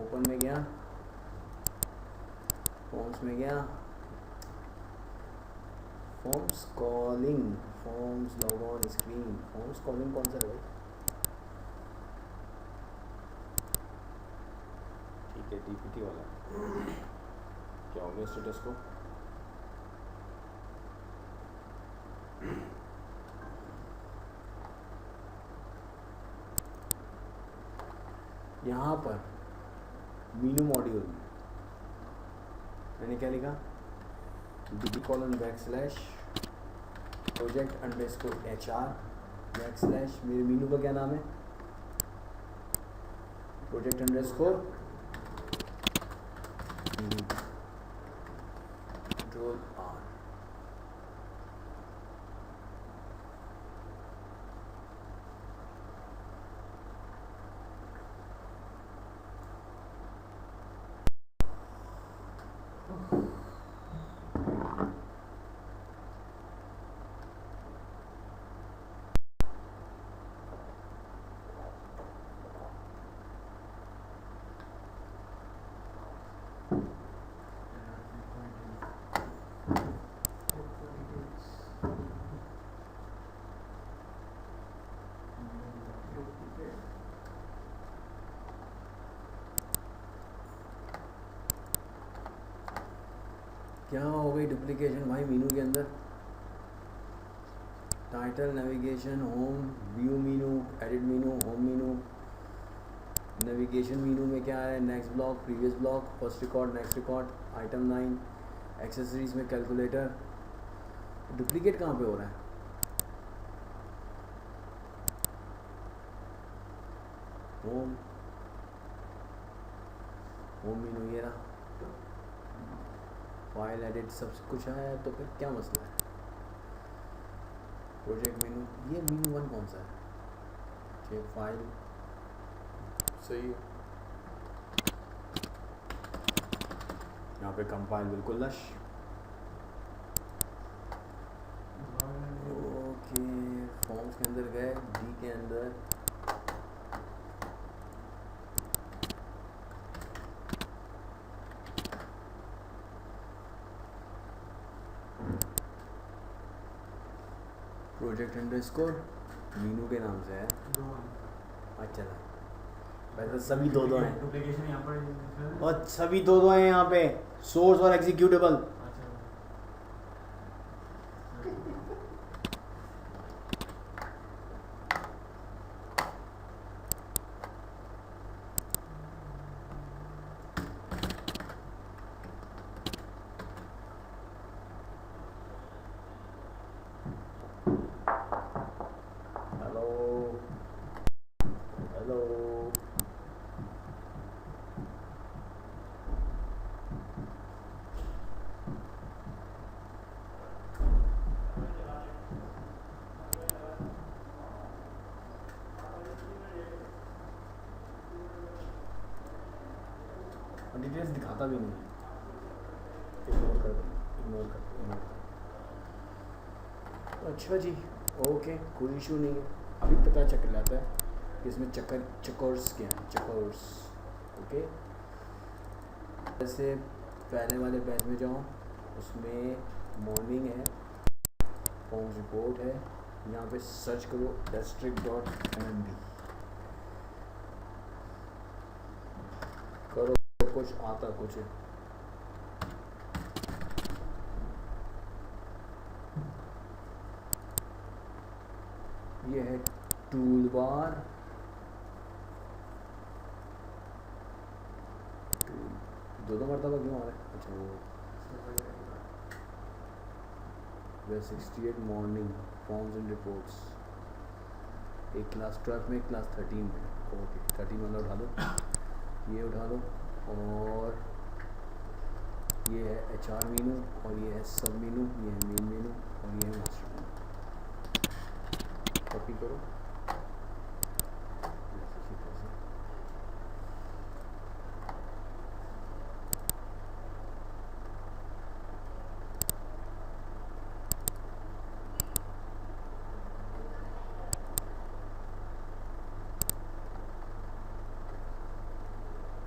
ओपन में गया, फॉर्म्स में गया, forms calling, forms log on screen, forms calling कौन सा है भाई? ठीक है, DPT वाला। क्या हो गया स्टेटस को? यहाँ पर मीनू मॉड्यूल मैंने क्या लिखा, $project_HR/ मेरे मीनू का क्या नाम है, project_control R। क्या हो गई डुप्लीकेशन भाई मीनू के अंदर? Title, navigation, home, view Meenu, edit Meenu, home Meenu. Navigation Meenu में क्या है? Next block, previous block, first record, next record, item 9, accessories में कैलकुलेटर। डुप्लीकेट कहाँ पे हो रहा है? होम, होम मीनू ये रहा, फाइल एडिट सब कुछ है, तो फिर क्या मसला है? प्रोजेक्ट मीनू, ये मीनू 1 कौन सा है? ठीक, फाइल सही है। यहाँ पे कंपाइल बिल्कुल लश। ओके, फॉर्म्स के अंदर गए, डी के अंदर प्रोजेक्ट अंडरस्कोर मीनू के नाम से है। अच्छा था, वैसे सभी दो हैं डुप्लीकेशन यहाँ पर और सभी दो हैं यहाँ पे, सोर्स और एग्जीक्यूटेबल। हेलो हेलो, डिटेल्स दिखाता भी नहीं है, इग्नोर कर दो, इग्नोर कर दो, इग्नोर कर दो। अच्छा जी, ओके, कोई इशू नहीं है। अभी पता चल जाता है कि इसमें चेकर्स क्या है, चेकर्स। ओके, जैसे पहले वाले पेज में जाओ, उसमें मॉर्निंग है, फॉर्म्स रिपोर्ट है, यहाँ पे सर्च करो district.mmb, करो कुछ आता कुछ है। ये है टूल बार, दो मरतबा क्यों आ रहा है? अच्छा वो 68 मॉर्निंग फॉर्म्स एंड रिपोर्ट्स, एक क्लास 12 में, क्लास 13 में। ओके, 13 वाला उठा लो, ये उठा लो, और ये है HR मीनू, और ये है सब मीनू, ये है मेन मीनू, और ये है मास्टर मीनू। कॉपी करो, इसी तरह से।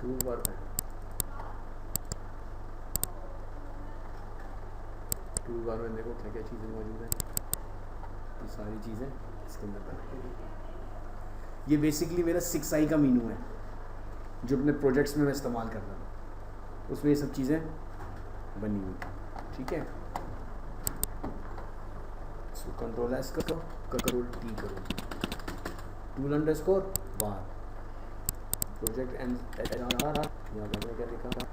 टूल बार है, टूल बार में देखो क्या क्या चीज़ें मौजूद हैं। ये सारी चीज़ें इसके अंदर बनी। ये बेसिकली मेरा 6i का मीनू है, जो अपने प्रोजेक्ट्स में मैं इस्तेमाल कर रहा हूँ, उसमें ये सब चीज़ें बनी हुई। ठीक है, सो कंट्रोल एस करो, कंट्रोल टी करो, tool underscore bar, project and यहाँ पर क्या लिखा था,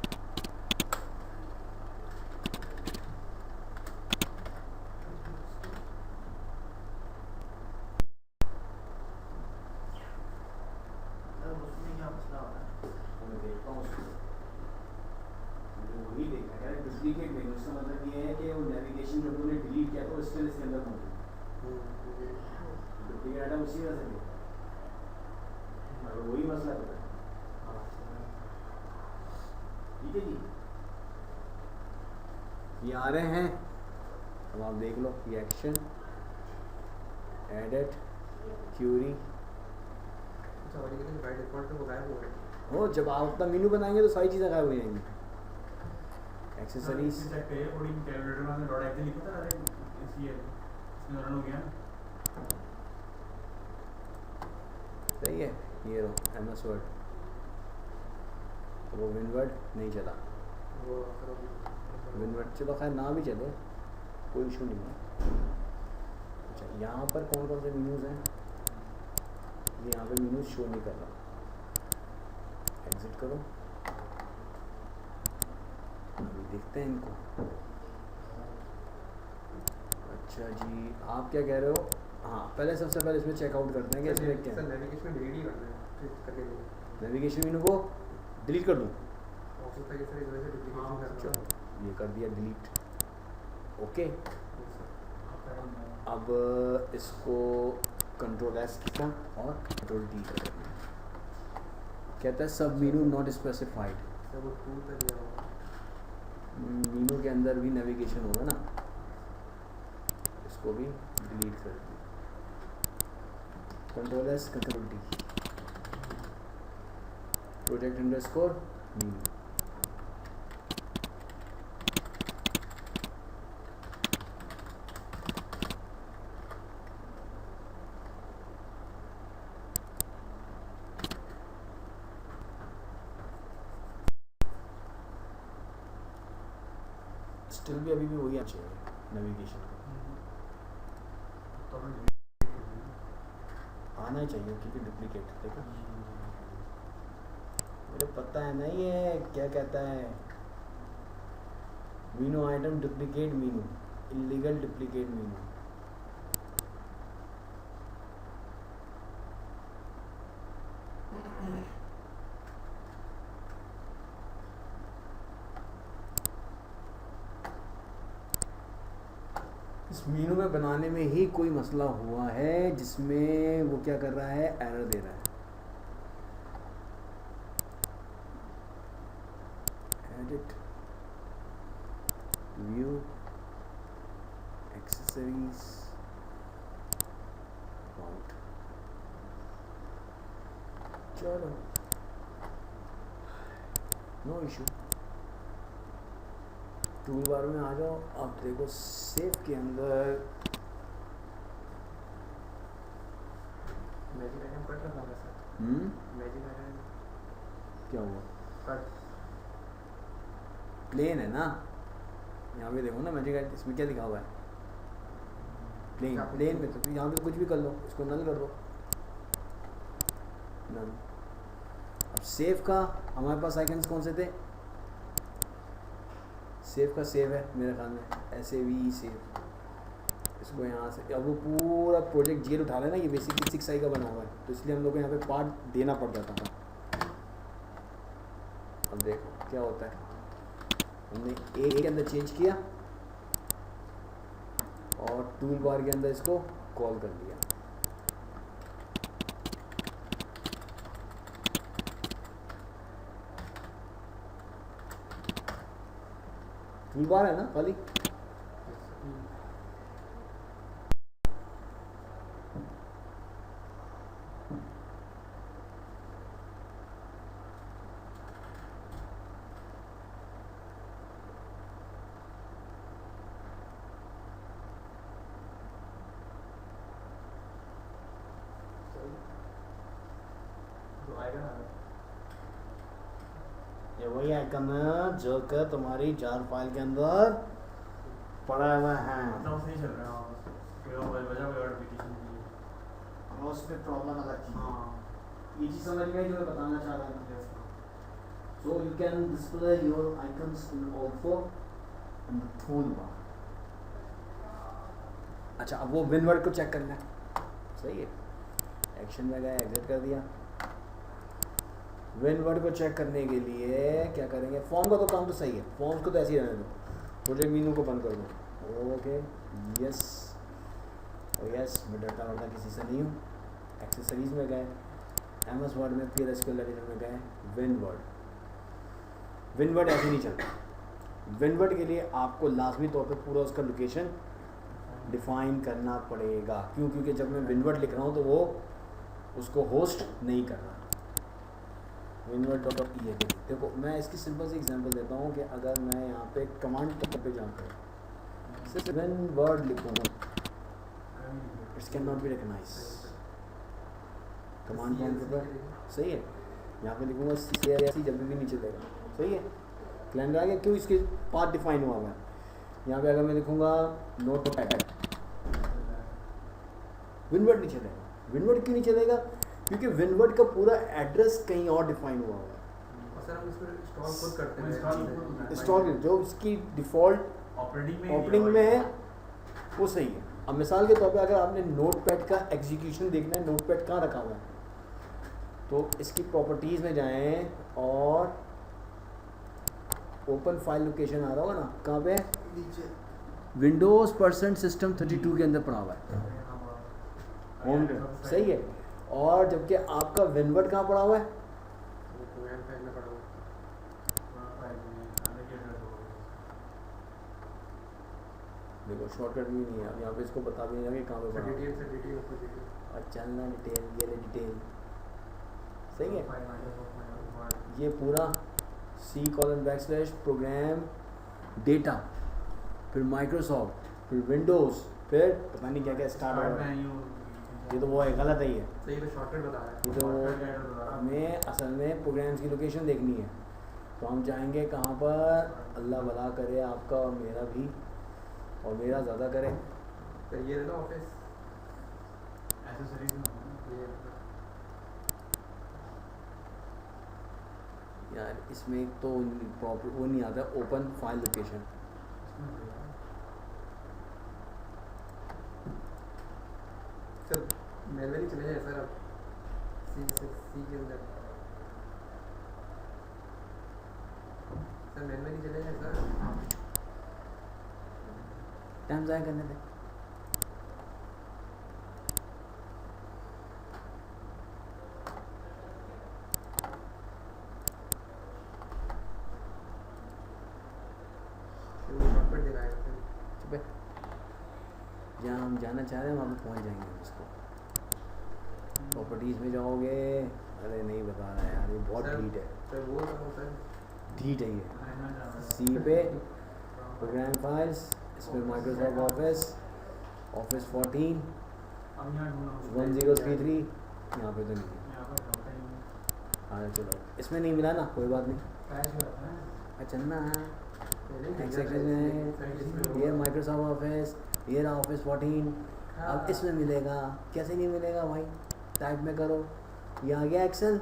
उसमें क्या मसला हो रहा है? मैं देखता हूँ उसको, वही देखा है डुप्लीकेट नहीं, उसका मतलब ये है कि वो नेविगेशन जब उन्होंने डिलीट किया तो स्टिल इसके अंदर मौजूद, डुप्लीकेट आइटम उसी वजह से देखा, वही मसला पता है। ठीक है जी, ये आ रहे हैं, अब आप देख लो ये एक्शन, एडिट, क्यूरी। अच्छा और लेकिन बाय डिफॉल्ट तो वो गायब हो गए। हो जब आप अपना मेनू बनाएंगे तो सारी चीज़ें गायब हो जाएंगी। एक्सेसरीज चेक करिए कोडिंग कैलकुलेटर में डॉट एक्स लिखा था अरे इसी है इसमें रन हो गया ना। सही है, ये रो MS वर्ड, वो विनवर्ड नहीं चला, वो करो विनवर्ड चलो खैर ना भी चले कोई इशू नहीं है। अच्छा यहाँ पर कौन कौन से मेन्यूज़ हैं, ये यहाँ पे मेन्यूज़ शो नहीं कर रहा, एग्जिट करो, अभी देखते हैं इनको। अच्छा जी आप क्या कह रहे हो, हाँ पहले सबसे पहले इसमें चेकआउट करते हैं कि इसमें क्या सर है। नेविगेशन डिलीट ही करना है फिर करके देखो। नेविगेशन मेनू को डिलीट कर दूँ, हो सकता है कि सर इस वजह से डुप्लीकेशन करना चलो ये कर दिया डिलीट, ओके। अब इसको कंट्रोल S का और कंट्रोल D का करना है। कहता है सब मेनू नॉट स्पेसिफाइड, सर वो टूल तक दिया होगा। मेनू के अंदर भी नेविगेशन होगा ना, इसको भी डिलीट कर दिया, control S control D, project underscore मेनू। स्टिल भी अभी भी वही अच्छे है नेविगेशन तो अपन आना ही चाहिए क्योंकि डुप्लीकेट देखो मुझे पता है ना ये क्या कहता है, Meenu item duplicate Meenu, illegal duplicate Meenu. इस मीनू में बनाने में ही कोई मसला हुआ है जिसमें वो क्या कर रहा है, एरर दे रहा है। एडिट, व्यू, एक्सेसरीज, अबाउट, चलो नो इशू। टूल बार में आ जाओ, अब देखो सेव के अंदर मैजिक आइटम कट रहा था सर। मैजिक आइटम क्या हुआ, कट प्लेन है ना, यहाँ पे देखो ना मैजिक आइटम, इसमें क्या लिखा हुआ है प्लेन, क्या प्लेन में तो यहाँ पे कुछ भी कर लो, इसको नल कर दो, नल। अब सेव का हमारे पास आइकन्स कौन से थे, सेव का सेव है मेरे ख्याल में SAV सेव, इसको यहाँ से, अब वो पूरा प्रोजेक्ट जेल उठा रहा है ना, ये बेसिकली 6i का बना हुआ है तो इसलिए हम लोग को यहाँ पे पार्ट देना पड़ जाता था। अब देखो क्या होता है, हमने A के अंदर चेंज किया और टूल बार के अंदर इसको कॉल कर दिया। टूल बार है ना खाली, तो आएगा ना ये वही आइकन है जो कि तुम्हारी जार फाइल के अंदर पड़ा हुआ है। मतलब सही चल रहा है कोई और वजह कोई और एप्लीकेशन की और उस पे प्रॉब्लम अलग थी। हाँ ये चीज़ समझ में आई जो मैं बताना चाह रहा था। So you can display your icons in also in the toolbar. अच्छा अब वो विनवर्ड को चेक करना है, सही है, एक्शन में गया, एग्जिट कर दिया। विनवर्ड को चेक करने के लिए क्या करेंगे, फॉर्म का तो काम तो सही है, फॉर्म्स को तो ऐसे ही रहने दो, प्रोजेक्ट मीनू को बंद कर दो, ओके यस और यस, मैं डरता वरता किसी से नहीं हूँ। एक्सेसरीज में गए, MS वर्ड में PLSQL एडिटर में गए, विनवर्ड ऐसे नहीं चलता, विनवर्ड के लिए आपको लाजमी तौर पे पूरा उसका लोकेशन डिफाइन करना पड़ेगा। क्यों? क्योंकि जब मैं विनवर्ड लिख रहा हूँ तो वो उसको होस्ट नहीं कर रहा। विनवर्ड डॉट ई है। देखो मैं इसकी सिंपल सी एग्जांपल देता हूँ कि अगर मैं यहाँ पे कमांड पे जाकर सिर्फ विनवर्ड लिखूँगा, it's can not be recognise. Command prompt के ऊपर सही है, यहाँ पे लिखूँगा CLC जब भी नहीं चलेगा। सही है, क्लाइंट आ गया। क्यों? इसके पाथ डिफाइन हुआ हुआ है। यहाँ पे अगर मैं लिखूँगा नोट पैकेट, विनवर्ड नहीं चलेगा। विनवर्ड क्यों नहीं चलेगा? क्योंकि विनवर्ड का पूरा एड्रेस कहीं और डिफाइन हुआ हुआ है। और सर हम इसको इंस्टॉल खुद करते हैं। इंस्टॉल जो इसकी डिफ़ॉल्ट ऑपरेटिंग में है वो सही है। अब मिसाल के तौर पे अगर आपने नोटपैड का एग्जीक्यूशन देखना है, नोटपैड कहाँ रखा हुआ है, तो इसकी प्रॉपर्टीज़ में जाएं और ओपन फाइल लोकेशन आ रहा होगा ना, कहाँ पे? नीचे विंडोज़ परसेंट सिस्टम 32 के अंदर पड़ा हुआ है, होम पे। सही है। और जबकि आपका विनवर्ड कहाँ पड़ा हुआ है? प्रोग्राम फाइल में पड़ा हुआ देखो शॉर्टकट भी नहीं है। अब यहाँ पे इसको बता भी नहीं रहा कि कहाँ पे पड़ा हुआ है। डिटेल ऊपर डिटेल। और चलना डिटेल, ये ले डिटेल। सही है। ये पूरा C:\/ प्रोग्राम डेटा, फिर माइक्रोसॉफ्ट, फिर विंडोज़, फिर पता नहीं क्या क्या स्टार्ट हो रहा है। ये तो वो है, गलत है ये। सही तो शॉर्टकट बता रहा है। ये तो हमें असल में प्रोग्राम्स की लोकेशन देखनी है, तो हम जाएंगे कहाँ पर? अल्लाह भला करे आपका और मेरा भी, और मेरा ज़्यादा करे। तो ये ना ऑफिस ये यार इसमें एक तो प्रॉपर वो नहीं आता, open file location. Sir manually चले जाए सर। अब सी के अंदर सर मैनुअली चले जाए सर। टाइम ज़ाया करने दे। शॉर्टकट दिखाएगा सर। चुप है। जहाँ हम जाना चाह रहे हैं वहाँ पे पहुँच जाएंगे हम इसको। प्रॉपर्टीज़ में जाओगे, अरे नहीं बता रहा यार, ये बहुत सर, ढीट है। सर वो सर ढीट है ये। सी पे प्रोग्राम फाइल्स, इसमें माइक्रोसॉफ्ट ऑफिस 14 1033, यहाँ पे तो नहीं है। हाँ चलो, इसमें नहीं मिला ना, कोई बात नहीं। अच्छा ना ये माइक्रोसॉफ्ट ऑफिस, ये रहा ऑफिस 14। अब इसमें मिलेगा कैसे? नहीं मिलेगा भाई, टाइप में करो, ये आ गया एक्सेल।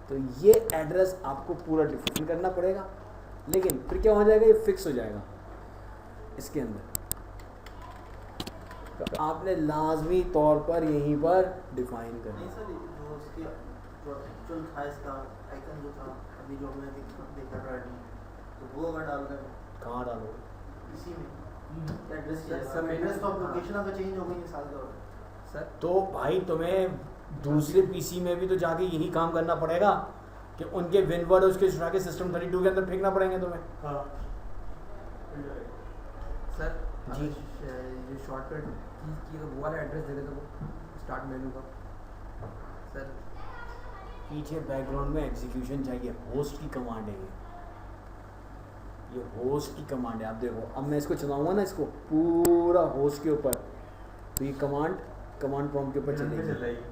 तो ये एड्रेस आपको पूरा डिफाइन करना पड़ेगा, लेकिन फिर क्या हो जाएगा? ये फिक्स हो जाएगा इसके अंदर। तो आपने लाजमी तौर पर यहीं पर डिफाइन नहीं करना। सर, जो उसके जो एक्चुअल था इसका आइकन जो था अभी जो हमने देखा था, तो वो अगर डाल दें कहाँ डालोगे? इसी में एड्रेस सर, सब एड्रेस तो लोकेशन अगर चेंज हो गई मिसाल के तौर पे सर तो भाई तुम्हें दूसरे पीसी में भी तो जाके यही काम करना पड़ेगा कि उनके विनवर्ड उसके छुड़ा के सिस्टम 32 के अंदर फेंकना पड़ेंगे तुम्हें। सर जी। ये शॉर्टकट की तो वो वाला एड्रेस दे देते वो स्टार्ट मेनू का सर। पीछे बैकग्राउंड में एग्जीक्यूशन चाहिए, होस्ट की कमांड है ये होस्ट की कमांड है। आप देखो, अब मैं इसको चलाऊंगा ना, इसको पूरा होस्ट के ऊपर, तो ये कमांड प्रॉम्प्ट के ऊपर चलेगी।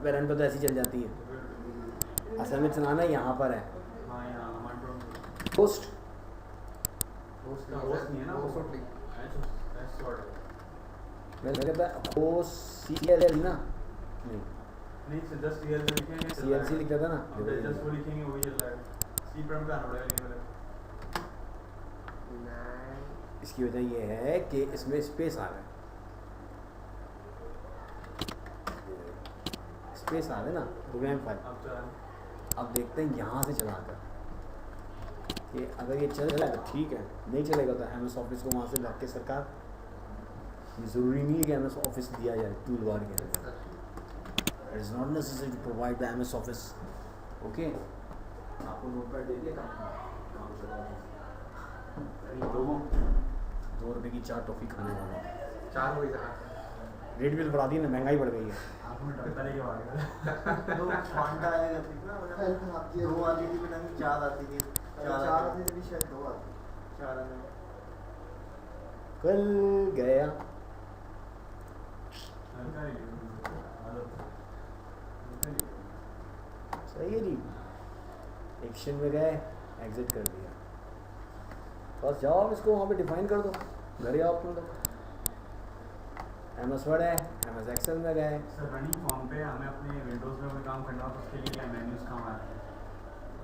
रन पर तो ऐसी चल जाती है, असल में चलाना यहाँ पर है। होस्ट मैं कहता होस्ट CLC ना, नहीं CLC लिखता था ना। इसकी वजह ये है कि इसमें स्पेस आ रहा है, स्पेस आ रहा है ना प्रोग्राम फाइल। अब देखते हैं यहाँ से चलाकर कि अगर ये चल रहा है तो ठीक है, नहीं चलेगा तो MS ऑफिस को वहाँ से रख के सरकार, ये ज़रूरी नहीं है कि MS ऑफिस दिया जाए टूल बार के अंदर। It is not necessary to provide the MS office. Okay, आपको नोटपैड दे दिया काम चला दो रुपये की 4 टॉफ़ी खाने वाला 4 हो गई रेट भी तो बढ़ा दी ना, महंगाई बढ़ गई है। आँख में डरता लेके भाग गया। तो फांटा आया करती थी ना मतलब वो आती थी बिना की 4 आती थी 4 आती थी शायद 2 आती 4 आने में कल गया हल्का ही है, मतलब हल्का ही है। सही है जी, एक्शन में गए एग्जिट कर दिया, बस जाओ आप इसको वहाँ पे डिफाइन कर दो, घर आओ अपने लोग MS वर्ड है MS एक्सेल में गए। सर रनिंग फॉर्म पे हमें अपने विंडोज़ में कोई काम करना हो तो उसके लिए क्या मेन्यूज़ काम आते हैं?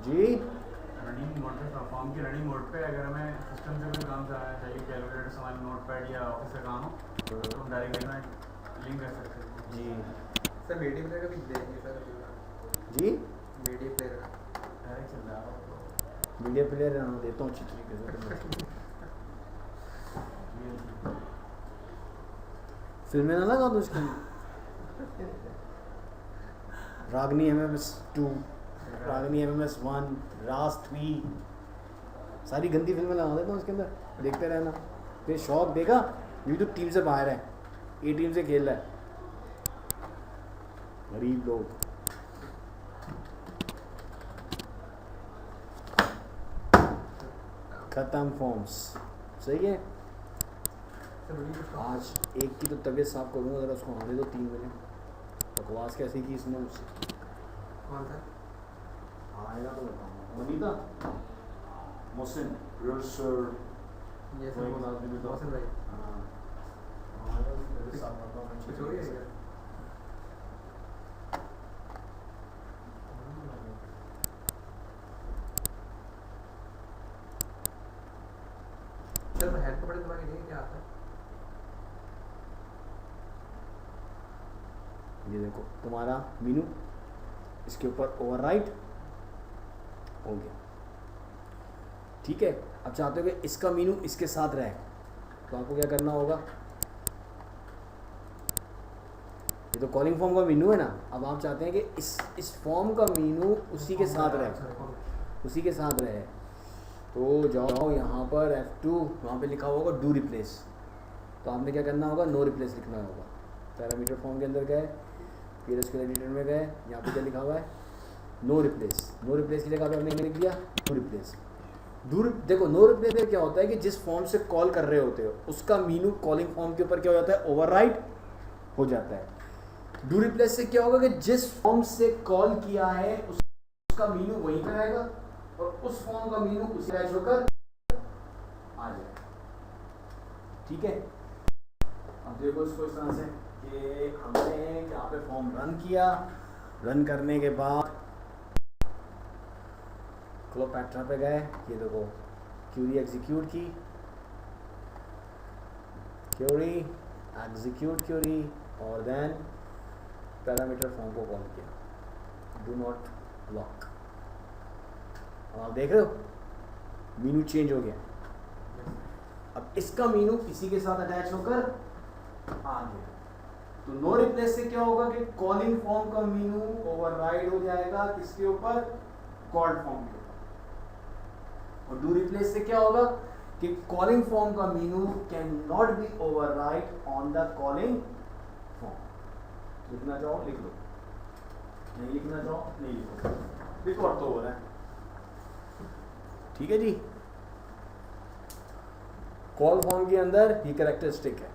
जी रनिंग मोड पे फॉर्म की रनिंग मोड पे अगर हमें सिस्टम से कोई काम चाहिए कैलकुलेटर संभाल नोटपैड या ऑफिस का काम हो तो हम डायरेक्टली में लिंक कर सकते हैं। जी सर मीडिया प्लेयर का भी देंगे सर जी मीडिया प्लेयर का डायरेक्ट चल रहा है मीडिया प्लेयर देता हूँ अच्छी तरीके से तुम्हें। फिल्में ना लगा दो इसकी, रागनी MMS2, रागनी MMS1, रास 3, सारी गंदी फिल्में लगा देता हूँ इसके अंदर, देखते रहना। फिर शौक देखा ये तो टीम से बाहर है, A टीम से खेल रहा है, गरीब लोग। खत्म फॉर्म्स, सही है। सर बड़ी आज एक की तो तबीयत साफ करूँगा, ज़रा उसको आने दो 3 बजे। बकवास कैसी की इसने मुझसे, कौन सा आएगा तो बताऊँगा। वनीता मोहसिन यस सर, ये वही बता सर दीजिए तो। मोहसिन भाई हाँ आएगा तो तबीयत साफ करता हूँ कुछ हो गया क्या सर हेड कपड़े दबा के देखिए क्या आता है ये देखो तुम्हारा मीनू, इसके ऊपर ओवरराइट हो गया, ठीक है। अब चाहते हो कि इसका मीनू इसके साथ रहे, तो आपको क्या करना होगा, ये तो कॉलिंग फॉर्म का मीनू है ना, अब आप चाहते हैं कि इस फॉर्म का मीनू उसी के साथ रहे, उसी के साथ रहे। तो जाओ यहाँ पर F2, वहाँ पे लिखा होगा डू रिप्लेस, तो आपने क्या करना होगा, नो रिप्लेस लिखना होगा। पैरामीटर फॉर्म के अंदर गए, फिर उसके एडिटर में गए, यहाँ पे क्या लिखा हुआ है, नो रिप्लेस। नो रिप्लेस की जगह पे हमने लिख दिया डू रिप्लेस। देखो नो रिप्लेस में क्या होता है कि जिस फॉर्म से कॉल कर रहे होते हो उसका मीनू कॉलिंग फॉर्म के ऊपर क्या हो जाता है, ओवरराइट हो जाता है। डू रिप्लेस से क्या होगा कि जिस फॉर्म से कॉल किया है उसका मीनू वहीं पर रहेगा और उस फॉर्म का मीनू उसी मैच होकर आ जाएगा, ठीक है। अब देखो इसको इस तरह से कि हमने यहाँ पे फॉर्म रन किया, रन करने के बाद क्लोपैट्रा पे गए, ये देखो क्यूरी एग्जीक्यूट की, क्यूरी एग्जीक्यूट क्यूरी और देन पैरामीटर फॉर्म को कॉल किया, डू नॉट ब्लॉक। अब आप देख रहे हो मीनू चेंज हो गया। अब इसका मीनू इसी के साथ अटैच होकर आ गया, तो नो रिप्लेस से क्या होगा कि कॉलिंग फॉर्म का मीनू ओवरराइड हो जाएगा किसके ऊपर, कॉल्ड फॉर्म के ऊपर। और डू रिप्लेस से क्या होगा कि कॉलिंग फॉर्म का Meenu can not B override on the calling form. लिखना चाहो लिख लो, नहीं लिखना चाहो नहीं लिखो, रिकॉर्ड तो हो रहा है, ठीक है जी। कॉल फॉर्म के अंदर ये कैरेक्टरिस्टिक है।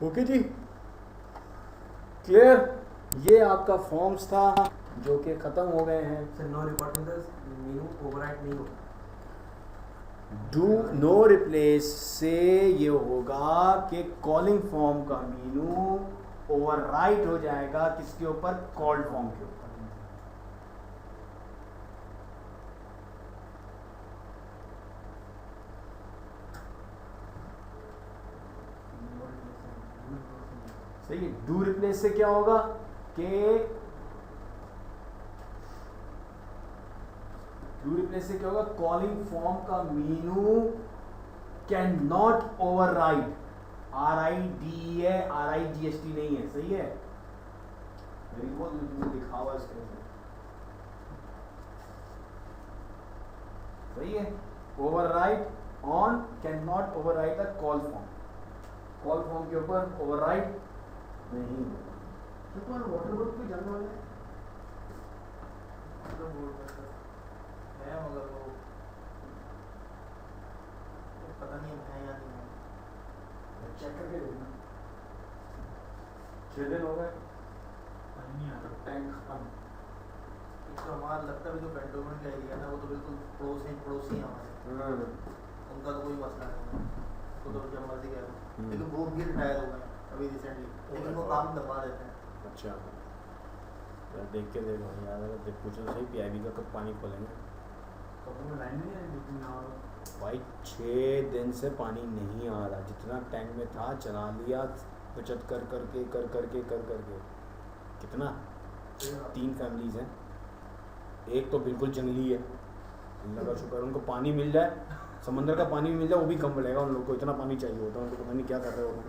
ओके जी, क्लियर। ये आपका फॉर्म्स था जो कि ख़त्म हो गए हैं। सर नो रिकॉर्ड में सर मीनू ओवरराइट नहीं होगा। डू नो रिप्लेस से ये होगा कि कॉलिंग फॉर्म का मीनू ओवरराइट हो जाएगा किसके ऊपर, कॉल्ड फॉर्म के ऊपर। सही है। डू रिप्लेस से क्या होगा कि डू रिप्लेस से क्या होगा, कॉलिंग फॉर्म का Meenu can not override, RIDE है, RIGST नहीं है, सही है। वेरिएबल जो तुमने लिखा हुआ है इसके अंदर सही है। Overwrite on can not overwrite the call form के ऊपर ओवरराइट नहीं। तो कौन वाटर बोर्ड पे जाने वाला है? तो बोल सकता है मगर वो पता नहीं है या नहीं है। चेक करके देखना। 6 दिन हो गए पानी नहीं आता। टैंक खत्म। एक तो हमारा लगता है जो कंटोनमेंट का एरिया है ना वो तो बिल्कुल पड़ोसी हैं हमारे, उनका तो कोई मसला नहीं है, तो जब मर्जी कह लो। लेकिन वो भी रिटायर हो गए अभी रिसेंटली, लेकिन वो काम करवा देते हैं। अच्छा यार देख के देखो यार, अगर देख पूछो सही पीआईबी का कब पानी खोलेंगे। कपड़ों में लाइन नहीं है लेकिन और भाई 6 दिन से पानी नहीं आ रहा, जितना टैंक में था चला लिया बचत कर करके कितना 3 फैमिलीज हैं, एक तो बिल्कुल जंगली है, अल्लाह का शुक्र उनको पानी मिल जाए, समंदर का पानी भी मिल जाए वो भी कम पड़ेगा उन लोग को, इतना पानी चाहिए होता है उनको, पता नहीं क्या कर रहे होगा।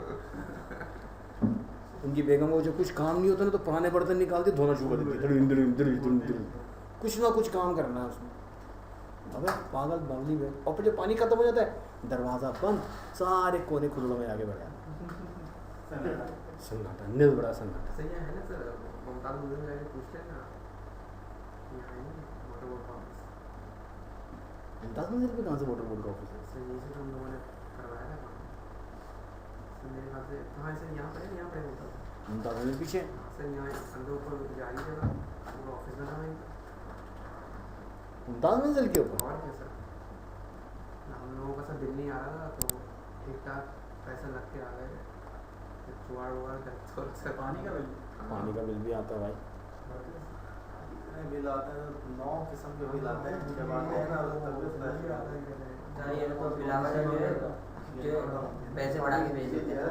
उनकी बेगम को जब कुछ काम नहीं होता ना तो पुराने बर्तन निकाल के धोना शुरू कर देती है, कुछ ना कुछ काम करना है उसमें। अबे पागल बावली में, और फिर जब पानी खत्म हो जाता है दरवाज़ा बंद, सारे कोने खुदड़ों में आगे बढ़ा सन्नाटा, नील बड़ा सन्नाटा। सही है ना सर, मुमताज मुझे जाके पूछते हैं ना यहाँ है वाटर बोर्ड का ऑफिस। मुमताज़ मंजिल पे कहाँ से वाटर बोर्ड का ऑफिस है? सर यहीं से हम लोगों ने करवाया था काम। सर मेरे ख्याल से कहाँ से यहाँ पे होता था। मुमताज़ मंजिल पीछे सर यहाँ अंदर ऊपर जा रही जगह पूरा ऑफिस बना हुआ है। मुमताज़ मंजिल के ऊपर। और क्या सर, हम लोगों का सर बिल नहीं आ रहा था तो ठीक ठाक पैसा लग के आ गए, जुगाड़ वुगाड़ कर सर पानी का बिल पानी का बिल भी आता है भाई। इतने बिल आते हैं, 9 किस्म के बिल आते हैं, जब आते हैं ना तब ये लोग को बिलावर है जो पैसे बढ़ा के भेज देते हैं।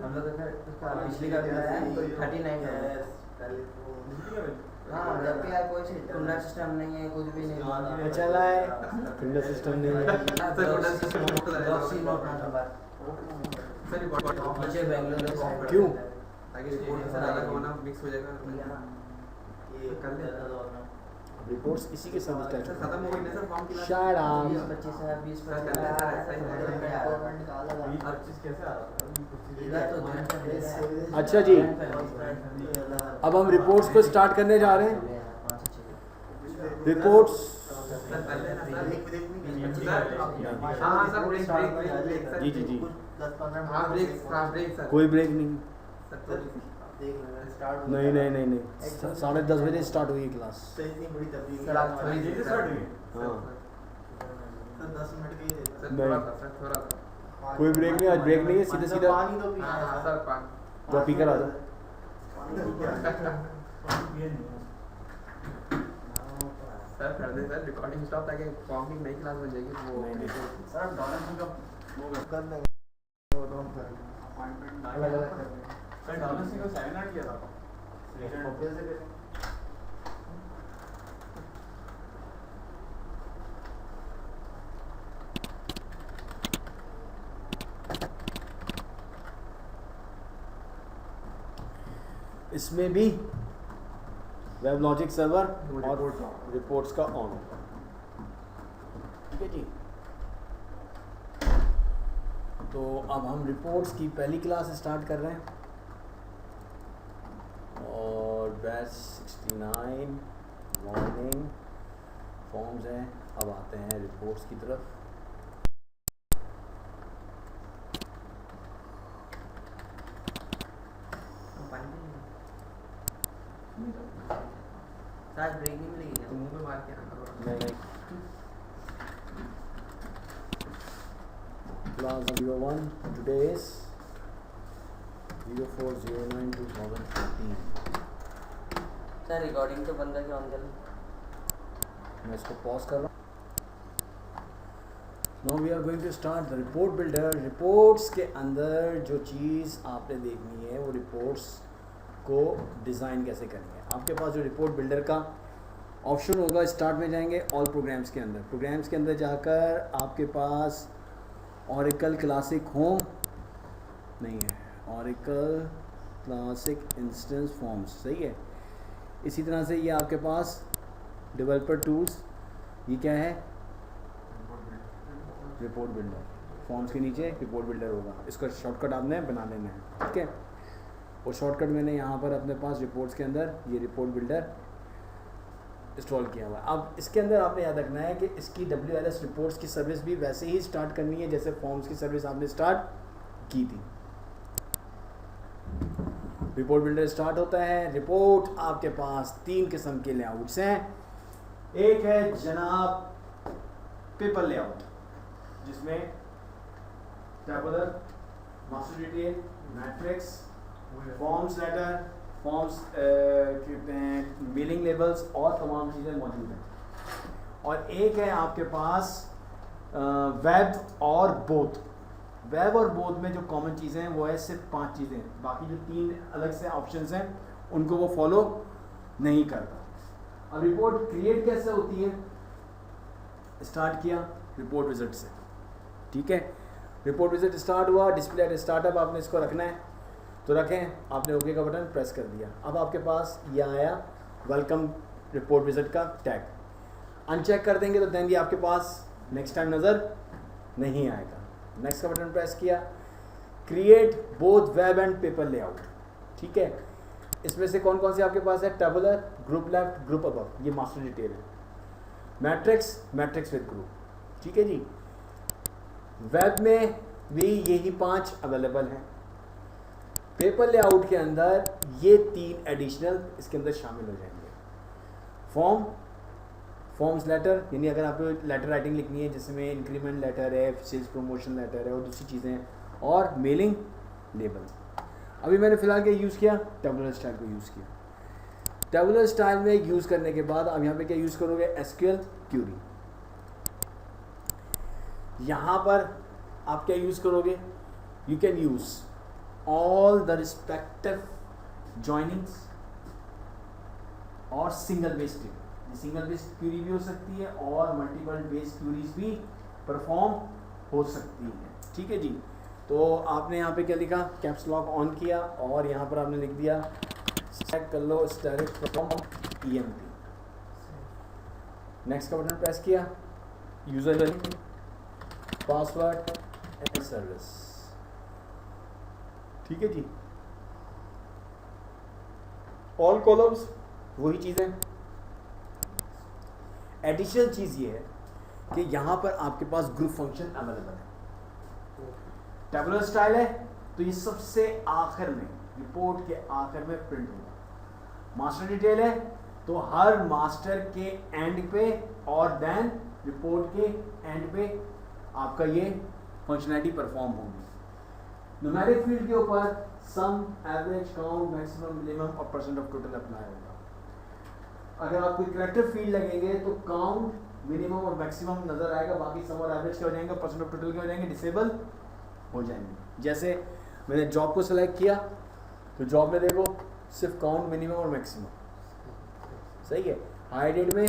हम लोग का बिजली का बिल है 39 है। हाँ जबकि यार कोई टूलर सिस्टम नहीं है, कुछ भी नहीं है। चला है फिल्टर सिस्टम नहीं है। नीचे बेंगलोर क्यों? ताकि रिपोर्ट से अलग होना मिक्स हो जाएगा। ये कर ले रिपोर्ट्स इसी के साथ सर खत्म हो गई ना सर फॉर्म की Shut up. 20-25 है 20-25 हर चीज़ कैसे आ रहा था इधर तो joint family है। अच्छा जी, Joint family है। अब हम रिपोर्ट्स को स्टार्ट करने जा रहे हैं। 5-6 रिपोर्ट्स सर कर लेना सर। ब्रेक हाँ सर ब्रेक सर। जी 10-15 हाँ ब्रेक सर। कोई ब्रेक नहीं। सर थोड़ी देख लेना स्टार्ट नहीं 10:30 बजे स्टार्ट हुई क्लास। तो इतनी बड़ी तब्दीली सर आप थोड़ी देर से start हुई? हाँ सर 10 मिनट के ही देता सर नहीं। थोड़ा सा सर थोड़ा सा। कोई ब्रेक नहीं, आज ब्रेक नहीं है, सीधा सीधा पानी तो पीना हाँ है हाँ सर पानी। तो पी कर आ जाओ। पानी तो पीना है। ये नहीं सर कर दे सर रिकॉर्डिंग स्टॉप ताकि फॉर्म की नई क्लास बन जाएगी वो। नहीं। सर डॉलर का वो कर देंगे वो तो हम कर अपॉइंटमेंट अलग-अलग कर देंगे। सर डॉलर से को सेमिनार किया था फिर से करें। इसमें भी वेब लॉजिक सर्वर और रिपोर्ट रिपोर्ट्स का ऑन। ठीक है जी, तो अब हम रिपोर्ट्स की पहली क्लास स्टार्ट कर रहे हैं और बैच 69 मॉर्निंग फॉर्म्स हैं। अब आते हैं रिपोर्ट्स की तरफ। आज ब्रेक नहीं मिलेगी तो मुंह में मार के ना करो। नहीं class 01 today is 0409/2014। Sir recording तो बंद है ऑन कर। मैं इसको पॉज कर रहा हूँ। Now we are going to start the report builder. Reports के अंदर जो चीज़ आपने देखनी है वो रिपोर्ट्स को डिज़ाइन कैसे करनी है। आपके पास जो रिपोर्ट बिल्डर का ऑप्शन होगा, स्टार्ट में जाएंगे ऑल प्रोग्राम्स के अंदर। प्रोग्राम्स के अंदर जाकर आपके पास ऑरेकल क्लासिक होम नहीं है, ऑरेकल क्लासिक इंस्टेंस फॉर्म्स, सही है। इसी तरह से ये आपके पास डेवलपर टूल्स, ये क्या है, रिपोर्ट बिल्डर। फॉर्म्स के नीचे रिपोर्ट बिल्डर होगा, इसका शॉर्टकट आपने बना लेना है, ठीक है। और शॉर्टकट मैंने यहाँ पर अपने पास रिपोर्ट्स के अंदर ये रिपोर्ट बिल्डर इंस्टॉल किया हुआ है। अब इसके अंदर आपने याद रखना है कि इसकी WLS रिपोर्ट्स की सर्विस भी वैसे ही स्टार्ट करनी है जैसे फॉर्म्स की सर्विस आपने स्टार्ट की थी। रिपोर्ट बिल्डर स्टार्ट होता है। रिपोर्ट आपके पास 3 किस्म के लेआउट्स हैं। एक है जनाब पेपर लेआउट, जिसमें tabular, master detail, matrix, forms letter, forms mailing labels और तमाम चीज़ें मौजूद हैं। और एक है आपके पास वेब और बोथ। वेब और बोथ में जो कॉमन चीज़ें हैं वो है सिर्फ 5 चीज़ें, बाकी जो 3 अलग से ऑप्शंस हैं उनको वो फॉलो नहीं करता। अब रिपोर्ट क्रिएट कैसे होती है, स्टार्ट किया रिपोर्ट विजिट से, ठीक है। रिपोर्ट विजिट स्टार्ट हुआ, डिस्प्ले एट स्टार्टअप आपने इसको रखना है तो रखें, आपने ओके का बटन प्रेस कर दिया। अब आपके पास ये आया वेलकम रिपोर्ट विजिट का टैग। अनचेक कर देंगे तो देन ये आपके पास नेक्स्ट टाइम नज़र नहीं आएगा। नेक्स्ट का बटन प्रेस किया, create both web and paper layout, ठीक है। इसमें से कौन कौन से आपके पास है, tabular, group left, group above, ये मास्टर डिटेल है। मैट्रिक्स, मैट्रिक्स विद ग्रुप, ठीक है जी। वेब में भी यही 5 अवेलेबल हैं। पेपर लेआउट के अंदर ये 3 एडिशनल इसके अंदर शामिल हो जाएंगे। फॉर्म, फॉर्म्स लेटर, यानी अगर आपको लेटर राइटिंग लिखनी है जिसमें इंक्रीमेंट लेटर है, सेल्स प्रमोशन लेटर है और दूसरी चीज़ें हैं, और मेलिंग लेबल। अभी मैंने फिलहाल क्या यूज़ किया, टेबुलर स्टाइल को यूज़ किया। टेबुलर स्टाइल में यूज़ करने के बाद अब यहाँ पे क्या यूज़ करोगे, SQL क्यूरी। यहाँ पर आप क्या यूज़ करोगे, you can use all the respective joinings और single base query. Single base query भी हो सकती है और मल्टीपल बेस क्यूरीज भी परफॉर्म हो सकती है, ठीक है जी। तो आपने यहाँ पे क्या लिखा, कैप्स लॉक ऑन किया और यहाँ पर आपने लिख दिया सेलेक्ट कर लो स्टैटिक फ्रॉम EMP। नेक्स्ट का बटन प्रेस किया, यूजर पासवर्ड एंड सर्विस, ठीक है जी। ऑल कॉलम्स वही चीज़ें। एडिशनल चीज़ ये है कि यहाँ पर आपके पास ग्रुप फंक्शन अवेलेबल है। टेबुलर स्टाइल है तो ये सबसे आखिर में, रिपोर्ट के आखिर में प्रिंट होगा। मास्टर डिटेल है तो हर मास्टर के एंड पे और देन रिपोर्ट के एंड पे आपका ये फंक्शनैलिटी परफॉर्म होगी। न्यूमेरिक फील्ड के ऊपर सम, एवरेज, काउंट, मैक्सिमम, मिनिमम और परसेंट ऑफ टोटल अप्लाई होगा। अगर आप कोई करेक्टर फील्ड लगेंगे तो काउंट, मिनिमम और मैक्सिमम नजर आएगा, बाकी सम और एवरेज क्या हो जाएंगे, परसेंट ऑफ टोटल क्या हो जाएंगे, डिसेबल हो जाएंगे। जैसे मैंने जॉब को सिलेक्ट किया तो जॉब में देखो सिर्फ काउंट, मिनिमम और मैक्सिमम, सही है। हाई रेट में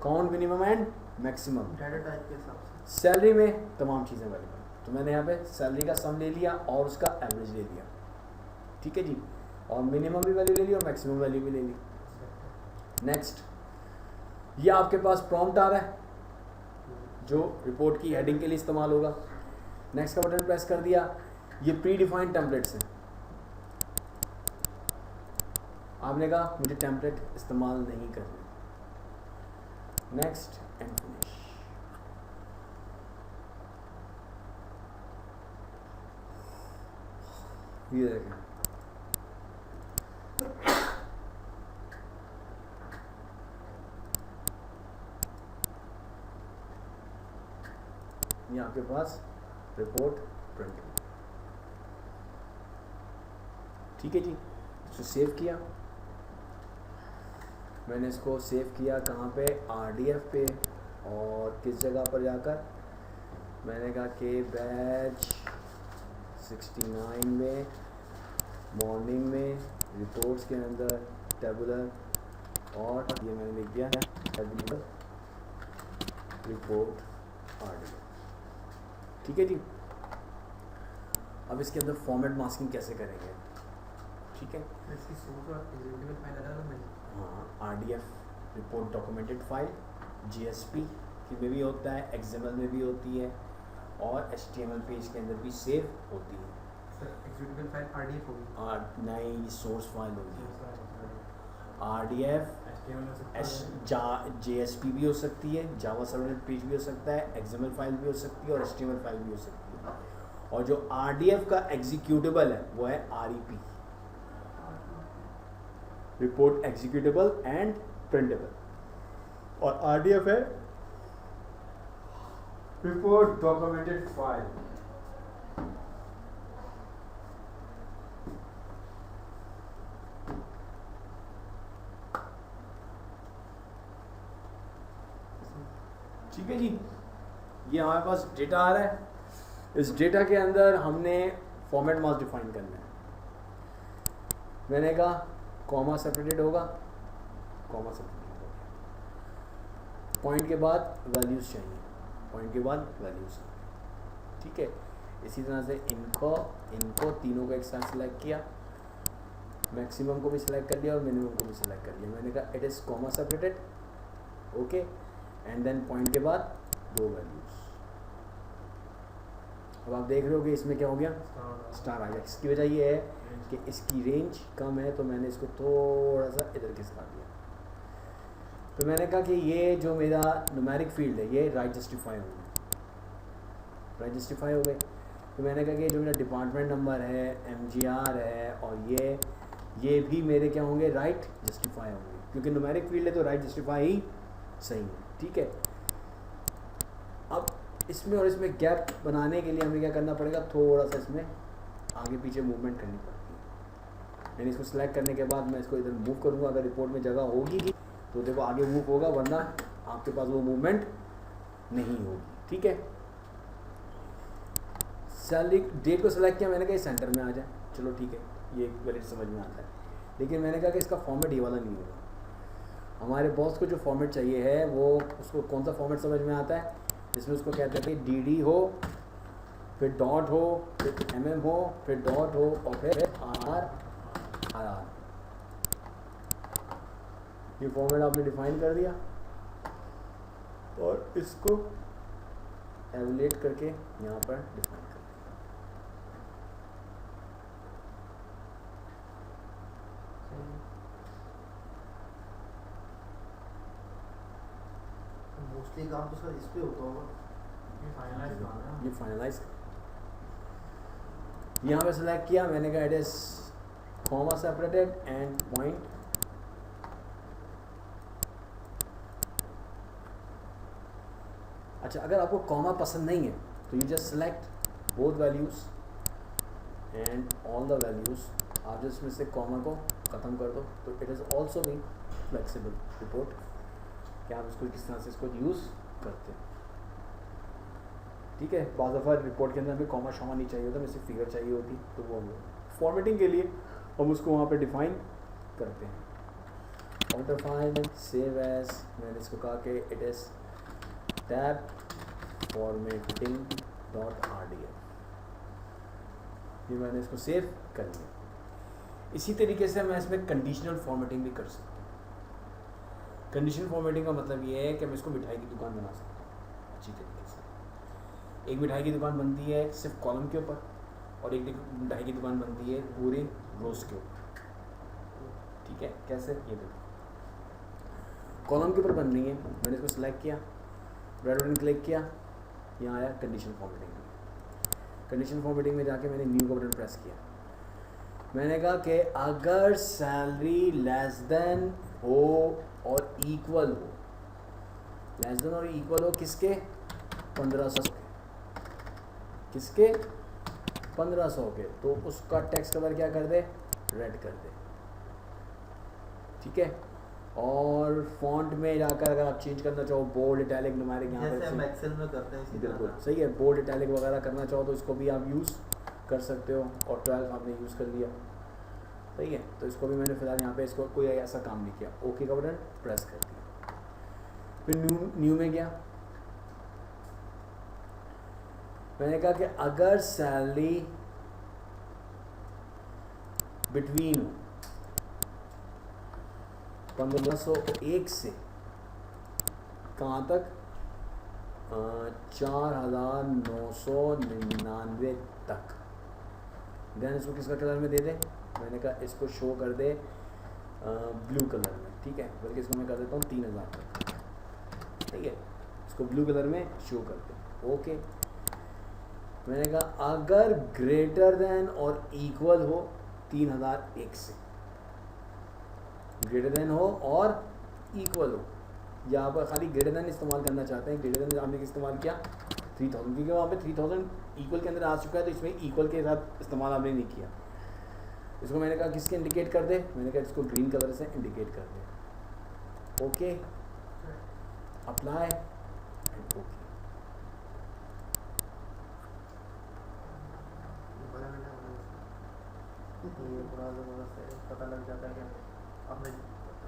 count, minimum and maximum. Data type के हिसाब से सैलरी में तमाम चीज़ें अवेलेबल, तो मैंने यहाँ पे सैलरी का सम ले लिया और उसका एवरेज ले लिया, ठीक है जी। और मिनिमम भी वैल्यू ले ली और मैक्सिमम वैल्यू भी ले ली। नेक्स्ट, ये आपके पास प्रॉम्प्ट आ रहा है जो रिपोर्ट की हेडिंग के लिए इस्तेमाल होगा। नेक्स्ट का बटन प्रेस कर दिया, ये प्री डिफाइंड टेम्पलेट्स हैं। आपने कहा मुझे टेम्पलेट इस्तेमाल नहीं करना। Next and finish. ये देखें, ये आपके पास रिपोर्ट प्रिंट, ठीक है जी। इसको सेव किया, मैंने इसको सेव किया कहाँ पे, RDF पे, और किस जगह पर जाकर, मैंने कहा कि बैच 69 में, मॉर्निंग में, रिपोर्ट्स के अंदर टेबुलर, और ये मैंने लिख दिया टेबुलर रिपोर्ट RDF, ठीक है जी। अब इसके अंदर फॉर्मेट मास्किंग कैसे करेंगे, ठीक ठीक है। इसकी सोर्स और एग्जीक्यूटिव फाइल अलग है। हाँ, RDF report documented file GSP की में भी होता है, XML में भी होती है और HTML पेज के अंदर भी सेव होती है। सर एग्जीक्यूटिव फाइल RDF होगी। नई सोर्स फाइल होगी RDF JSP भी हो सकती है, जावा सर्वर पेज भी हो सकता है, XML फाइल भी हो सकती है और HTML फाइल भी हो सकती है। और जो RDF का एग्जीक्यूटेबल है वो है REP, report executable and printable, और RDF है रिपोर्ट डॉक्यूमेंटेड फाइल। ठीक है जी, ये हमारे पास डेटा आ रहा है। इस डेटा के अंदर हमने फॉर्मेट मास्क डिफाइन करना है। मैंने कहा कॉमा सेपरेटेड होगा, कॉमा सेपरेटेड होगा, पॉइंट के बाद वैल्यूज़ चाहिए, पॉइंट के बाद वैल्यूज़, ठीक है। इसी तरह से इनको तीनों को एक साथ सिलेक्ट किया, मैक्सिमम को भी सिलेक्ट कर लिया और मिनिमम को भी सिलेक्ट कर लिया। मैंने कहा it is comma separated, okay, and then point के बाद दो वैल्यूज़। अब आप देख रहे हो कि इसमें क्या हो गया, स्टार आ गया। इसकी वजह ये है कि इसकी रेंज कम है, तो मैंने इसको थोड़ा सा इधर खिसका दिया। तो मैंने कहा कि ये जो मेरा न्यूमेरिक फील्ड है ये राइट जस्टिफाई हो गए, राइट जस्टिफाई हो गए। तो मैंने कहा कि जो मेरा डिपार्टमेंट नंबर है, MGR है, और ये भी मेरे क्या होंगे, राइट जस्टिफाई होंगे, क्योंकि न्यूमेरिक फील्ड है तो राइट जस्टिफाई ही सही है, ठीक है। अब इसमें और इसमें गैप बनाने के लिए हमें क्या करना पड़ेगा, थोड़ा सा इसमें आगे पीछे मूवमेंट करनी पड़ती है। यानी इसको सिलेक्ट करने के बाद मैं इसको इधर मूव करूँगा, अगर रिपोर्ट में जगह होगी तो देखो आगे मूव होगा, वरना आपके पास वो मूवमेंट नहीं होगी, ठीक है। सैलरी डेट को सिलेक्ट किया, मैंने कहा सेंटर में आ जाए, चलो ठीक है, ये वैलिड समझ में आता है। लेकिन मैंने कहा कि इसका फॉर्मेट ये वाला नहीं होगा। हमारे बॉस को जो फॉर्मेट चाहिए है वो, उसको कौन सा फॉर्मेट समझ में आता है, जिसमें उसको कहते हैं कि DD हो, फिर डॉट हो, फिर MM हो, फिर डॉट हो, और फिर RR। ये फॉर्मेट आपने डिफाइन कर दिया और इसको एवलेट करके यहाँ पर डिफाइन कर दिया। मोस्टली काम तो सर इस पे होता होगा। ये फाइनलाइज यहाँ पे सेलेक्ट किया, मैंने कहा it is comma separated and point. अच्छा, अगर आपको कॉमा पसंद नहीं है तो you just select both values and all the values. आप जस्ट इसमें से कॉमा को ख़त्म कर दो, तो इट इज़ ऑल्सो भी फ्लेक्सिबल रिपोर्ट कि आप इसको किस तरह से इसको यूज़ करते हैं, ठीक है। बाज़ दफ़ा रिपोर्ट के अंदर हमें कॉमा शॉमा नहीं चाहिए होता, हमें सिर्फ फिगर चाहिए होती, तो वो फॉर्मेटिंग के लिए हम उसको वहाँ पे डिफ़ाइन करते हैं। काउंटर फाइल सेव एज, मैंने इसको कहा कि it is tab formatting dot RDF, ये मैंने इसको सेव कर लिया। इसी तरीके से मैं इसमें कंडीशनल फॉर्मेटिंग भी कर सकता हूँ। कंडीशनल फॉर्मेटिंग का मतलब ये है कि मैं इसको मिठाई की दुकान बना सकता हूँ अच्छी तरीके से। एक मिठाई की दुकान बनती है सिर्फ कॉलम के ऊपर, और एक मिठाई की दुकान बनती है पूरे रोज़ के ऊपर, ठीक है। कैसे, ये देखो कॉलम के ऊपर बन रही है, मैंने इसको सिलेक्ट किया, रेड बटन क्लिक किया, यहाँ आया कंडीशन फॉर्मेटिंग में। कंडीशन फॉर्मेटिंग में जाके मैंने न्यू का बटन प्रेस किया। मैंने कहा कि अगर सैलरी लेस देन हो और इक्वल हो, लेस देन और इक्वल हो किसके, 1500 के, किसके 1500 के, तो उसका टेक्स्ट कलर क्या कर दे, रेड कर दे, ठीक है। और फॉन्ट में जाकर अगर आप चेंज करना चाहो, बोल्ड इटैलिक न्यूमेरिक, यहाँ जैसे हम पर एक्सेल में करते हैं इसी बिल्कुल तरह। सही है, बोल्ड इटैलिक वगैरह करना चाहो तो इसको भी आप यूज़ कर सकते हो। और 12 आपने यूज़ कर लिया, सही है। तो इसको भी मैंने फिलहाल यहाँ पे इसको कोई ऐसा काम नहीं किया, ओके का बटन प्रेस कर दिया। फिर न्यू में गया, मैंने कहा कि अगर सैलरी बिटवीन 1501 से कहाँ तक 4999 तक। देन इसको किसका कलर में दे दे, मैंने कहा इसको शो कर दे ब्लू कलर में, ठीक है, बल्कि इसको मैं कर देता हूँ 3000 तक, ठीक है, इसको ब्लू कलर में शो कर दे। ओके, मैंने कहा अगर ग्रेटर देन और इक्वल हो 3001 से, ग्रेटर देन हो और इक्वल हो, यहाँ पर खाली ग्रेटर देन इस्तेमाल करना चाहते हैं, ग्रेटर देन आपने इस्तेमाल किया 3000, क्योंकि वहाँ पे 3000 इक्वल के अंदर आ चुका है, तो इसमें इक्वल के साथ इस्तेमाल आपने नहीं किया। इसको मैंने कहा किसके इंडिकेट कर दे, मैंने कहा इसको ग्रीन कलर से इंडिकेट कर दे। Okay, apply and okay. ये थोड़ा सा पता लग जाता है कि आपने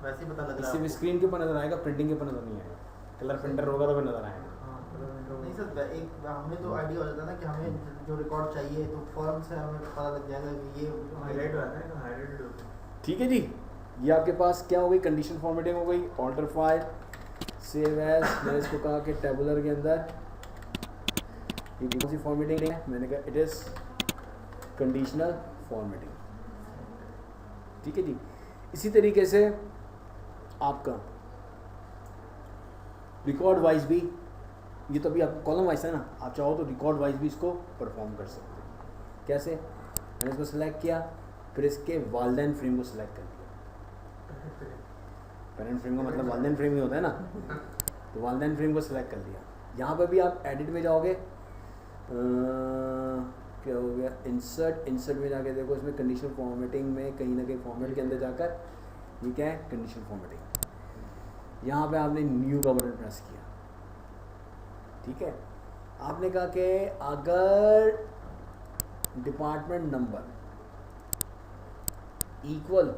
वैसे ही पता लग रहा इससे भी है स्क्रीन के ऊपर नजर आएगा, प्रिंटिंग के ऊपर नजर नहीं आएगा। कलर प्रिंटर होगा तो फिर नजर आएगा। नहीं सर, एक हमें तो आइडिया हो जाता है ना कि हमें जो रिकॉर्ड चाहिए, तो फौरन से हमें पता लग जाएगा कि ये हाईलाइट हो जाता है तो हाईलाइटेड होता है। ठीक है जी, ये आपके पास क्या हो गई, कंडीशन फॉर्मेटिंग हो गई। ऑल्टर फाइल, सेव एज, मैंने इसको कहा कि टेबुलर के अंदर ये कौन सी फॉर्मेटिंग है, मैंने कहा इट इज़ कंडीशनल फॉर्मेटिंग। ठीक है जी, इसी तरीके से आपका रिकॉर्ड वाइज भी, ये तो अभी आप कॉलम वाइज है ना, आप चाहो तो रिकॉर्ड वाइज भी इसको परफॉर्म कर सकते हैं। कैसे, मैंने इसको सेलेक्ट किया, फिर इसके वालदैन फ्रेम को सिलेक्ट कर दिया। पेरेंट फ्रेम का मतलब वालदैन फ्रेम ही होता है ना, तो वालदैन फ्रेम को सिलेक्ट कर लिया। यहाँ पर भी आप एडिट में जाओगे, क्या हो गया, इंसर्ट में जाके देखो, इसमें कंडीशनल फॉर्मेटिंग में कहीं ना कहीं फॉर्मेट के अंदर जाकर ये क्या है, कंडीशनल फॉर्मेटिंग। यहाँ पे आपने न्यू का बटन प्रेस किया, ठीक है। आपने कहा कि अगर डिपार्टमेंट नंबर इक्वल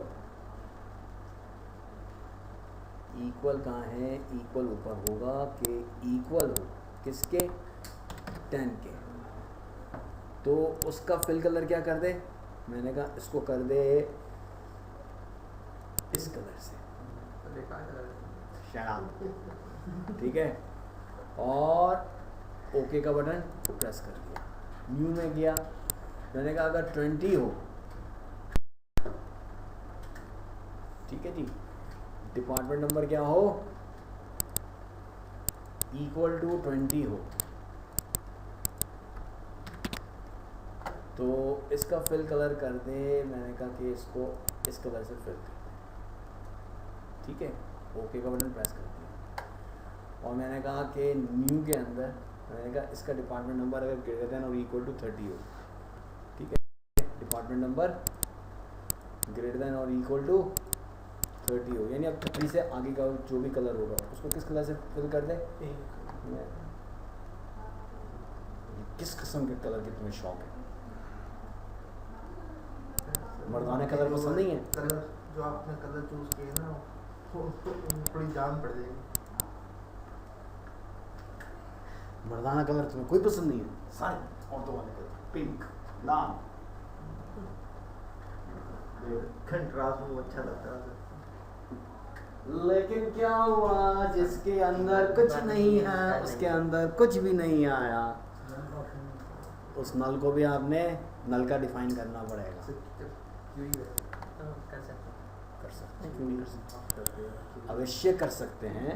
कहाँ है, इक्वल ऊपर होगा कि इक्वल हो किसके, 10 के, तो उसका फिल कलर क्या कर दे, मैंने कहा इसको कर दे इस कलर से, शराब, ठीक है। और ओके का बटन प्रेस कर दिया, न्यू में गया, मैंने कहा अगर 20 हो, ठीक है जी, डिपार्टमेंट नंबर क्या हो, इक्वल टू 20 हो, तो इसका फिल कलर कर दे, मैंने कहा कि इसको इस कलर से फिल कर दे, ठीक है। ओके का बटन प्रेस कर दिया, और मैंने कहा कि न्यू के अंदर मैंने कहा इसका डिपार्टमेंट नंबर अगर ग्रेटर देन और इक्वल टू 30 हो, ठीक है, डिपार्टमेंट नंबर ग्रेटर देन और इक्वल टू 30 हो, यानी अब 30 से आगे का जो भी कलर होगा उसको किस कलर से फिल कर दे, किस किस्म के कलर की तुम्हें शौक है, मर्दाना कलर पसंद नहीं है, कलर जो आपने कलर चूज किए ना वो थोड़ी जान पड़ जाएगी। मर्दाना कलर तुम्हें कोई पसंद नहीं है, सारे औरतों वाले कलर, पिंक, लाल, कंट्रास्ट में वो अच्छा लगता है। लेकिन क्या हुआ, जिसके अंदर कुछ नहीं है उसके अंदर कुछ भी नहीं आया, उस नल को भी आपने नल का डिफाइन करना पड़ेगा। कर सकते हैं, क्यों नहीं कर सकते, अवश्य कर सकते हैं।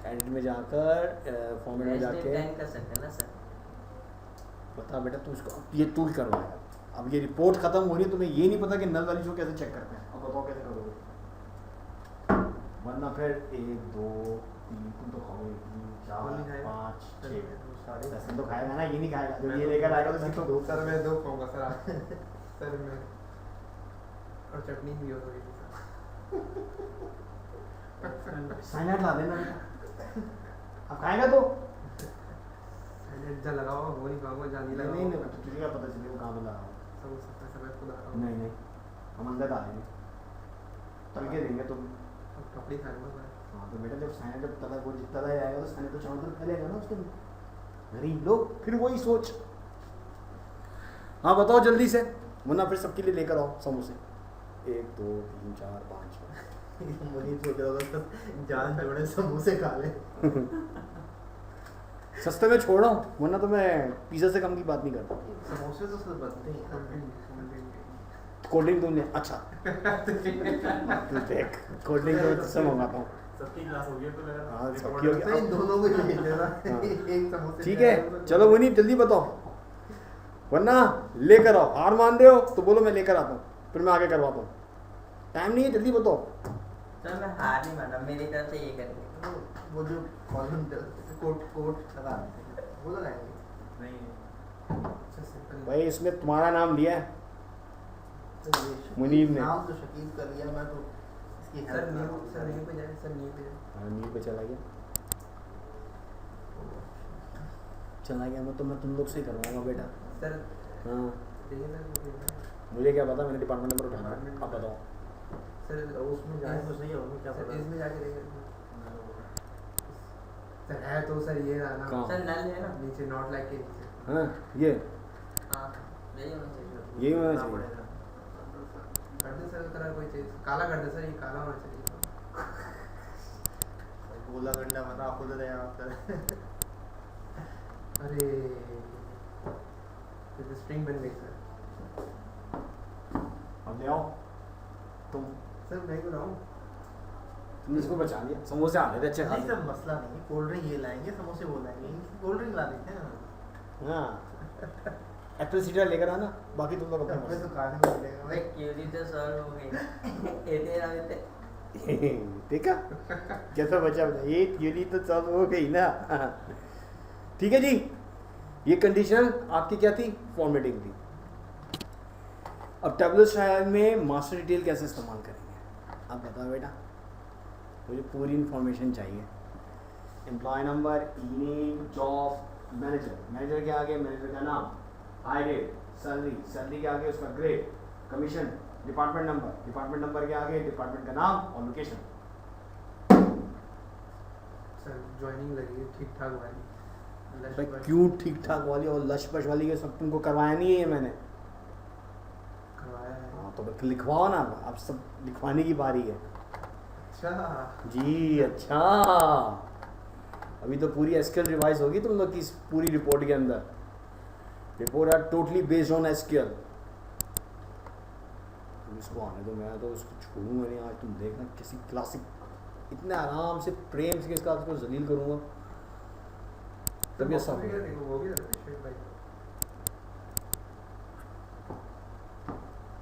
एडिट में जाकर फॉर्मेट में जाके कर सकते हैं ना सर। बता बेटा, तू इसको ये टूल करवाया, अब ये रिपोर्ट खत्म हो रही है, तुम्हें ये नहीं पता कि नल वाली शो कैसे चेक करते हैं, अब बताओ कैसे करोगे, वरना फिर 1 2 3 तुम तो खाओगे 4 5 6 ऐसे तो खाएगा ना, ये नहीं खाएगा, जो ये लेकर आएगा तो सीखो। सर मैं 2 खाऊंगा सर आज। सर मैं और चटनी भी हो थोड़ी सी साइनाइड ला देना बेटा, अब खाएगा तो जा लगाओ, वो नहीं खाऊंगा, जानी नहीं लगाओ। नहीं तो तुझे क्या पता चले वो कहाँ पे लगा हुआ है? सब सफेद खुद आ रहा हूँ। नहीं नहीं, हम अंदर डालेंगे, तल के देंगे तुम। कपड़े खाएंगे सर। हाँ तो बेटा, जब साइनाइड जब तला वो जितना जाएगा तो साइनाइड तो चारों तरफ फैलेगा ना उसके अंदर, गरीब लोग फिर वही सोच। हाँ बताओ जल्दी से, वरना फिर सबके लिए लेकर आओ समोसे। 1 2 3 4 5 मुझे सोच रहा होगा जान जोड़े समोसे खा ले। सस्ते में छोड़ रहा हूँ, वरना तो मैं पिज़्ज़ा से कम की बात नहीं करता। समोसे तो सब बनते हैं। कोल्ड ड्रिंक तुमने अच्छा तू देख कोल्ड ड्रिंक तो तुझसे मंगाता हूँ। सबकी क्लास हो गई तो लगा हाँ, रिकॉर्ड सबकी हो गई। तो इन दोनों को ही भेज देना। हाँ। एक समोसे ठीक है चलो मुनी जल्दी बताओ, वरना लेकर आओ। हार मान रहे हो तो बोलो मैं लेकर आता हूँ, फिर मैं आगे करवाता हूँ। टाइम नहीं है, जल्दी बताओ। सर मैं हार नहीं माना, मेरी तरफ से ये करेंगे। वो जो कॉलम कोट लगा वो लगाएंगे। नहीं भाई इसमें तुम्हारा नाम लिया है, तो ये मुनीब ने। नाम तो शकीब कर लिया, मैं तो इसकी sir help new sir new पे जाए, सर न्यू पे जाए। हाँ नील पे चला गया मैं तो मैं तुम लोग से ही करवाऊंगा बेटा। सर हाँ देखिए सर वो भेजना है। मुझे क्या पता, मैंने डिपार्टमेंट नंबर उठाना है, आप बताओ। सर तो उसमें जाए तो सही है, उसमें क्या सर पता। इसमें जाके देखिए। सर है तो सर ये रहा ना, कहाँ? सर नल है ना? नीचे नॉट लाइक के नीचे। हाँ ये हाँ यही होना चाहिए। यही होना करना चाहिए। पड़ेगा। कर दे सर कलर कोई चीज काला कर दे सर, ये काला होना चाहिए। गोला गंडा बना खुद रहे आप कर। अरे तो स्ट्रिंग बन गई सर। अब ले आओ तुम, सर मैं क्यों लाऊं? तुमने इसको बचा लिया। समोसे आ रहे थे अच्छे नहीं खासे। सर मसला नहीं है, कोल्ड ड्रिंक ये लाएंगे, समोसे वो लाएंगे, कोल्ड ड्रिंक ला देते हैं। हाँ एप्पल सीडर लेकर आना, बाकी तुम लोग अपने अपने मस्त। तो खाने को मिलेगा भाई भाई। क्यूरी तो सॉल्व हो गई। ये तेरा भी देखा कैसा बचा बता, ये थ्योरी तो सब हो गई ना। ठीक है जी, ये कंडीशन आपकी क्या थी, फॉर्मेटिंग थी। अब टेबलर स्टाइल में मास्टर डिटेल कैसे इस्तेमाल करेंगे आप बताओ बेटा, मुझे पूरी इंफॉर्मेशन चाहिए। Employ number, email, job, manager के आगे मैनेजर का नाम, हाई रेट, सैलरी के आगे उसका ग्रेड, कमीशन, डिपार्टमेंट नंबर के आगे डिपार्टमेंट का नाम और लोकेशन। सर ज्वाइनिंग लगी है ठीक ठाक वाली। भाई क्यों ठीक ठाक वाली और लश पश वाली, ये सब तुमको करवाया नहीं है ये मैंने। करवाया है। हाँ तो बस लिखवाओ ना, अब सब लिखवाने की बारी है। अच्छा जी अच्छा, अभी तो पूरी एसक्यूएल रिवाइज होगी तुम लोग की इस पूरी रिपोर्ट के अंदर। Report are totally based on SQL. इसको आने दो, मैं तो उसको छोड़ूंगा नहीं आज। तुम देखना किसी क्लासिक इतने आराम से प्रेम से इसका उसको जलील करूंगा तभी ऐसा होगा। देखो वो भी रमेश भाई।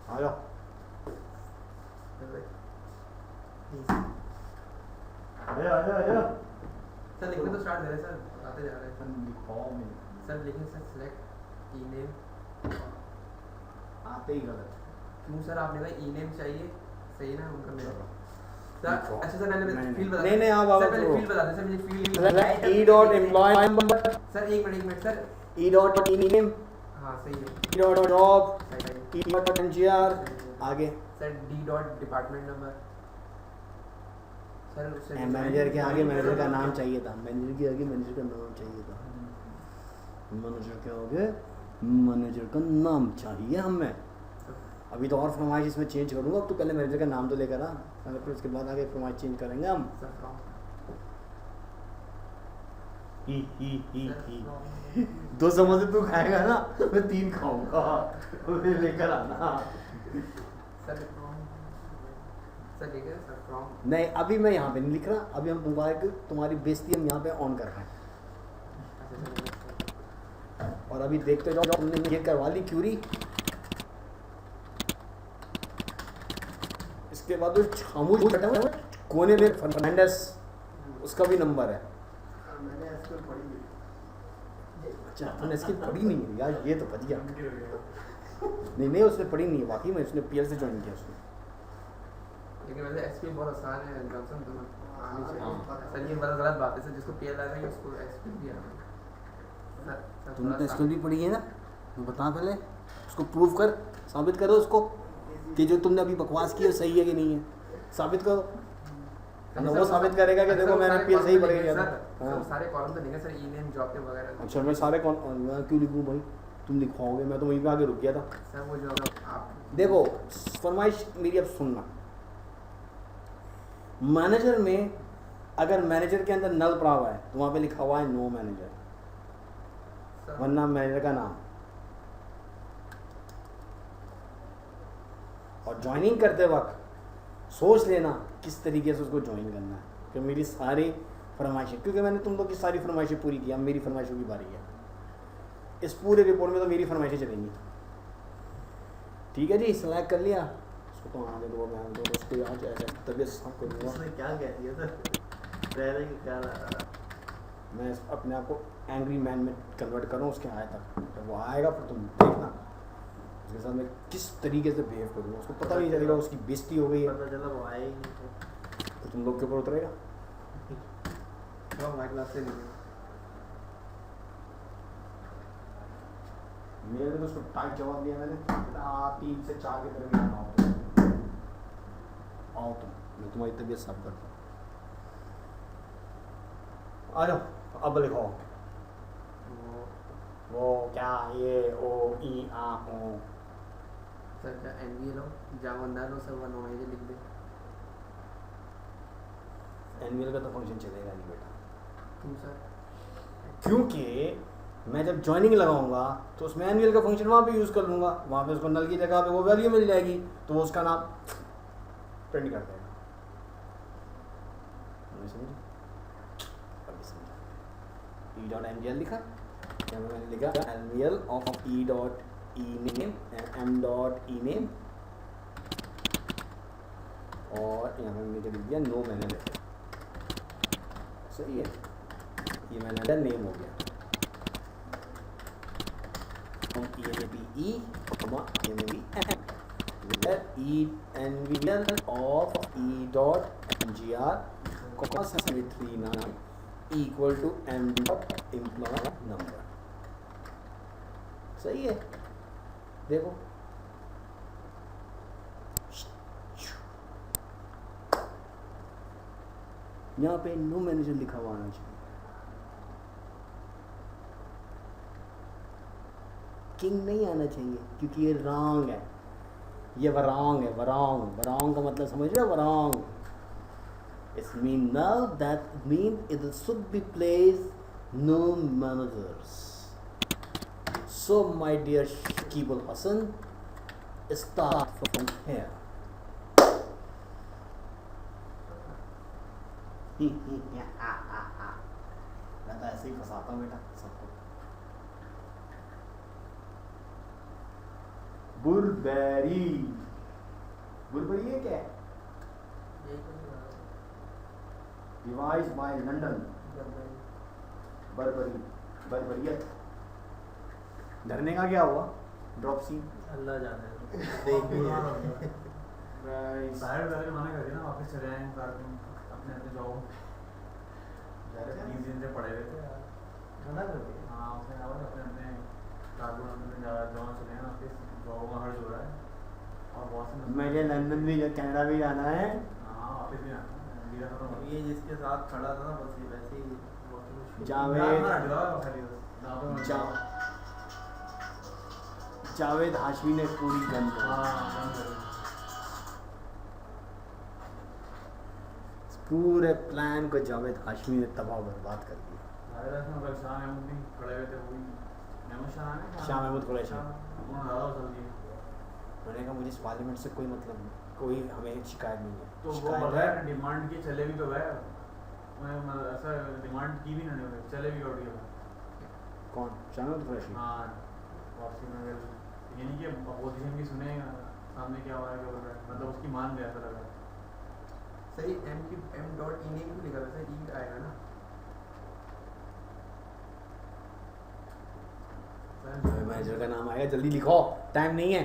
आ जाओ आ जाओ। सर लिखने तो स्टार्ट करे सर, बताते जा रहे हैं लिखवाओ में सर। लेकिन सर सिलेक्ट ईमेल आते ही गलत। क्यों सर? आपने कहा ईमेल चाहिए, सही ना उनका मेरा सर। लिखो। अच्छा सर मैंने नहीं, फील्ड बता नहीं, नहीं, आप सर आप पहले करो। फील्ड बता दें सर, मुझे field E dot employ number, sir एक minute sir. E dot name, हाँ सही है ई डॉट जॉब, सही ई डॉट एनजीआर, है। आगे sir D dot department number sir. उससे मैनेजर के आगे मैनेजर का नाम चाहिए था, मैनेजर के आगे मैनेजर का नाम चाहिए था। मैनेजर के आगे मैनेजर का नाम चाहिए हमें। अभी तो और फरमाइश इसमें चेंज करूँगा, अब तो पहले मैनेजर का नाम तो लेकर आ, फिर उसके बाद आगे फरमाइश चेंज करेंगे हम। Sir from he. 2 समोसे तू खाएगा ना, मैं 3 खाऊंगा, उसे लेकर आना। सर फ्रॉम सर ठीक है सर फ्रॉम। नहीं अभी मैं यहाँ पे नहीं लिख रहा, अभी हम तुम्हारी बेइज्जती हम यहाँ पे ऑन कर रहे हैं। और अभी देखते जाओ, तुमने ये करवा ली क्यूरी, इसके बाद जो खामोश बैठा हुआ है कोने में फर्नांडिस, उसका भी नंबर है। मैंने इसको पढ़ी है। अच्छा तुमने इसकी पढ़ी नहीं है यार, ये तो बढ़िया। नहीं उसने पढ़ी नहीं है वाकई में, उसने पीएल से ज्वाइन किया उसने। लेकिन वैसे एसपी बहुत आसान है जॉनसन, तो आनी चाहिए। हाँ। सर ये बड़ा गलत बात है सर, जिसको पीएल आना है उसको एसपी भी आना है। सर तुमने तो इसको भी पढ़ी है ना, तो बता पहले उसको प्रूव कर, साबित करो उसको कि जो तुमने अभी बकवास की है सही है कि नहीं है, साबित करो। वो साबित करेगा कि देखो मैंने पीएल सही पढ़ गया था। सर सारे कॉलम तो नहीं है सर, ईमेल जॉब पे वगैरह। अच्छा मैं सारे कौन मैं क्यों लिखूं भाई, तुम लिखवाओगे, मैं तो वहीं पे आगे रुक गया था। सर वो जो आप देखो फरमाइश मेरी अब सुनना, मैनेजर में अगर मैनेजर के अंदर नल पड़ा हुआ है तो वहाँ पे लिखा हुआ है नो मैनेजर, सर वरना मैनेजर का नाम। और ज्वाइनिंग करते वक्त सोच लेना किस तरीके से उसको ज्वाइन करना है, कि मेरी सारी फरमाइशें, क्योंकि मैंने तुम लोग की सारी फरमाइशें पूरी की, अब मेरी फरमाइशों की बारी है। इस पूरे रिपोर्ट में तो मेरी फरमाइशें चलेंगी। ठीक है जी, सिलेक्ट कर लिया उसको, तो आगे दो मैं दो उसको यहाँ ऐसे तबीयत साफ करूँगा। उसने क्या कह दिया सर, रह कि क्या रहा। मैं अपने आप को एंग्री मैन में कन्वर्ट करूँ उसके आए तक, जब वो आएगा फिर तुम देखना उसके साथ मैं किस तरीके से बिहेव करूँगा, उसको पता नहीं चलेगा उसकी बेइज्जती हो गई है पता चला वो आया ही नहीं तो तुम लोग के ऊपर उतरेगा। तो हमारी क्लास से नहीं मेरे ने तो उसको टाइट जवाब दिया मैंने, 3 से 4 के दरमियान आओ तुम, मैं तुम्हारी तबीयत साफ करता हूँ। आ जाओ, अब लिखो वो क्या ये ओ ई आ ओ। सर क्या एनवीएल हो जावंदार हो सर, वन होने लिख दे। एनुअल का तो फंक्शन चलेगा नहीं बेटा, तुम सर क्योंकि मैं जब ज्वाइनिंग लगाऊंगा तो उसमें एनुअल का फंक्शन वहाँ पे यूज़ कर लूँगा, वहाँ पे उसको नल की जगह पे वो वैल्यू मिल जाएगी तो वो उसका नाम प्रिंट कर देगा। समझे? अभी समझा। e.mgl लिखा, क्या मैंने लिखा एनुअल ऑफ e.ename m.ename और यहाँ पे मैंने लिख दिया नो मैनेजर। सही है, ये मैनेजर नेम हो गया। ENAPE, envial of e.mgr, 739 equal to m.employee number। सही है, देखो यहाँ पे नो मैनेजर लिखा हुआ आना चाहिए। किंग नहीं आना चाहिए क्योंकि ये रॉन्ग है, ये वरॉन्ग है। वरॉन्ग, वरॉन्ग का मतलब समझ रहे हो? Wrong it's mean now that mean it should be place no managers. So my dear Shakibul Hasan, start from here. मैं तो ऐसे ही फंसाता हूँ बेटा सबको। बुरबेरी, बुरबेरी है क्या? Device bye London, Barbari, बर्बरियत। डरने का क्या हुआ? ड्रॉप सीन अल्लाह जाने बाहर जाके मना कर दिया ना, वापस चले आए अपने अपने जॉब से पढ़े हुए थे यार, मना कर दिया। हाँ उसने कहा अपने अपने कार्टून अपने जॉब चले हैं, वापस जॉब का हर्ज हो रहा है और बहुत से मुझे लंदन भी कनाडा भी जाना है। हाँ वापस भी आना है, वीजा खत्म हो ये जिसके साथ खड़ा था ना बस ये वैसे ही walking जावेद जावेद हाशमी ने पूरी गन पूरे प्लान को जावेद हाशमी ने तबाह बर्बाद कर दिया। शाह महमूद भी खड़े हुए थे, वो भी शाह महमूद कुरैशी। तो मैंने कहा मुझे इस पार्लियामेंट से कोई मतलब नहीं, कोई हमें शिकायत नहीं है। वो शिकायत बगैर डिमांड के चले भी तो गए, ऐसा डिमांड की भी नहीं होती, चले भी उठ गए। कौन? शाह महमूद कुरैशी। हाँ वापसी में अगर ये नहीं कि अपोजिशन भी सुने सामने क्या हो रहा है, क्या बोल रहा है, मतलब उसकी मान गया ऐसा लगा। सही m.ename भी लिखा वैसे ई आएगा ना। मैनेजर का नाम आएगा, जल्दी लिखो, टाइम नहीं है।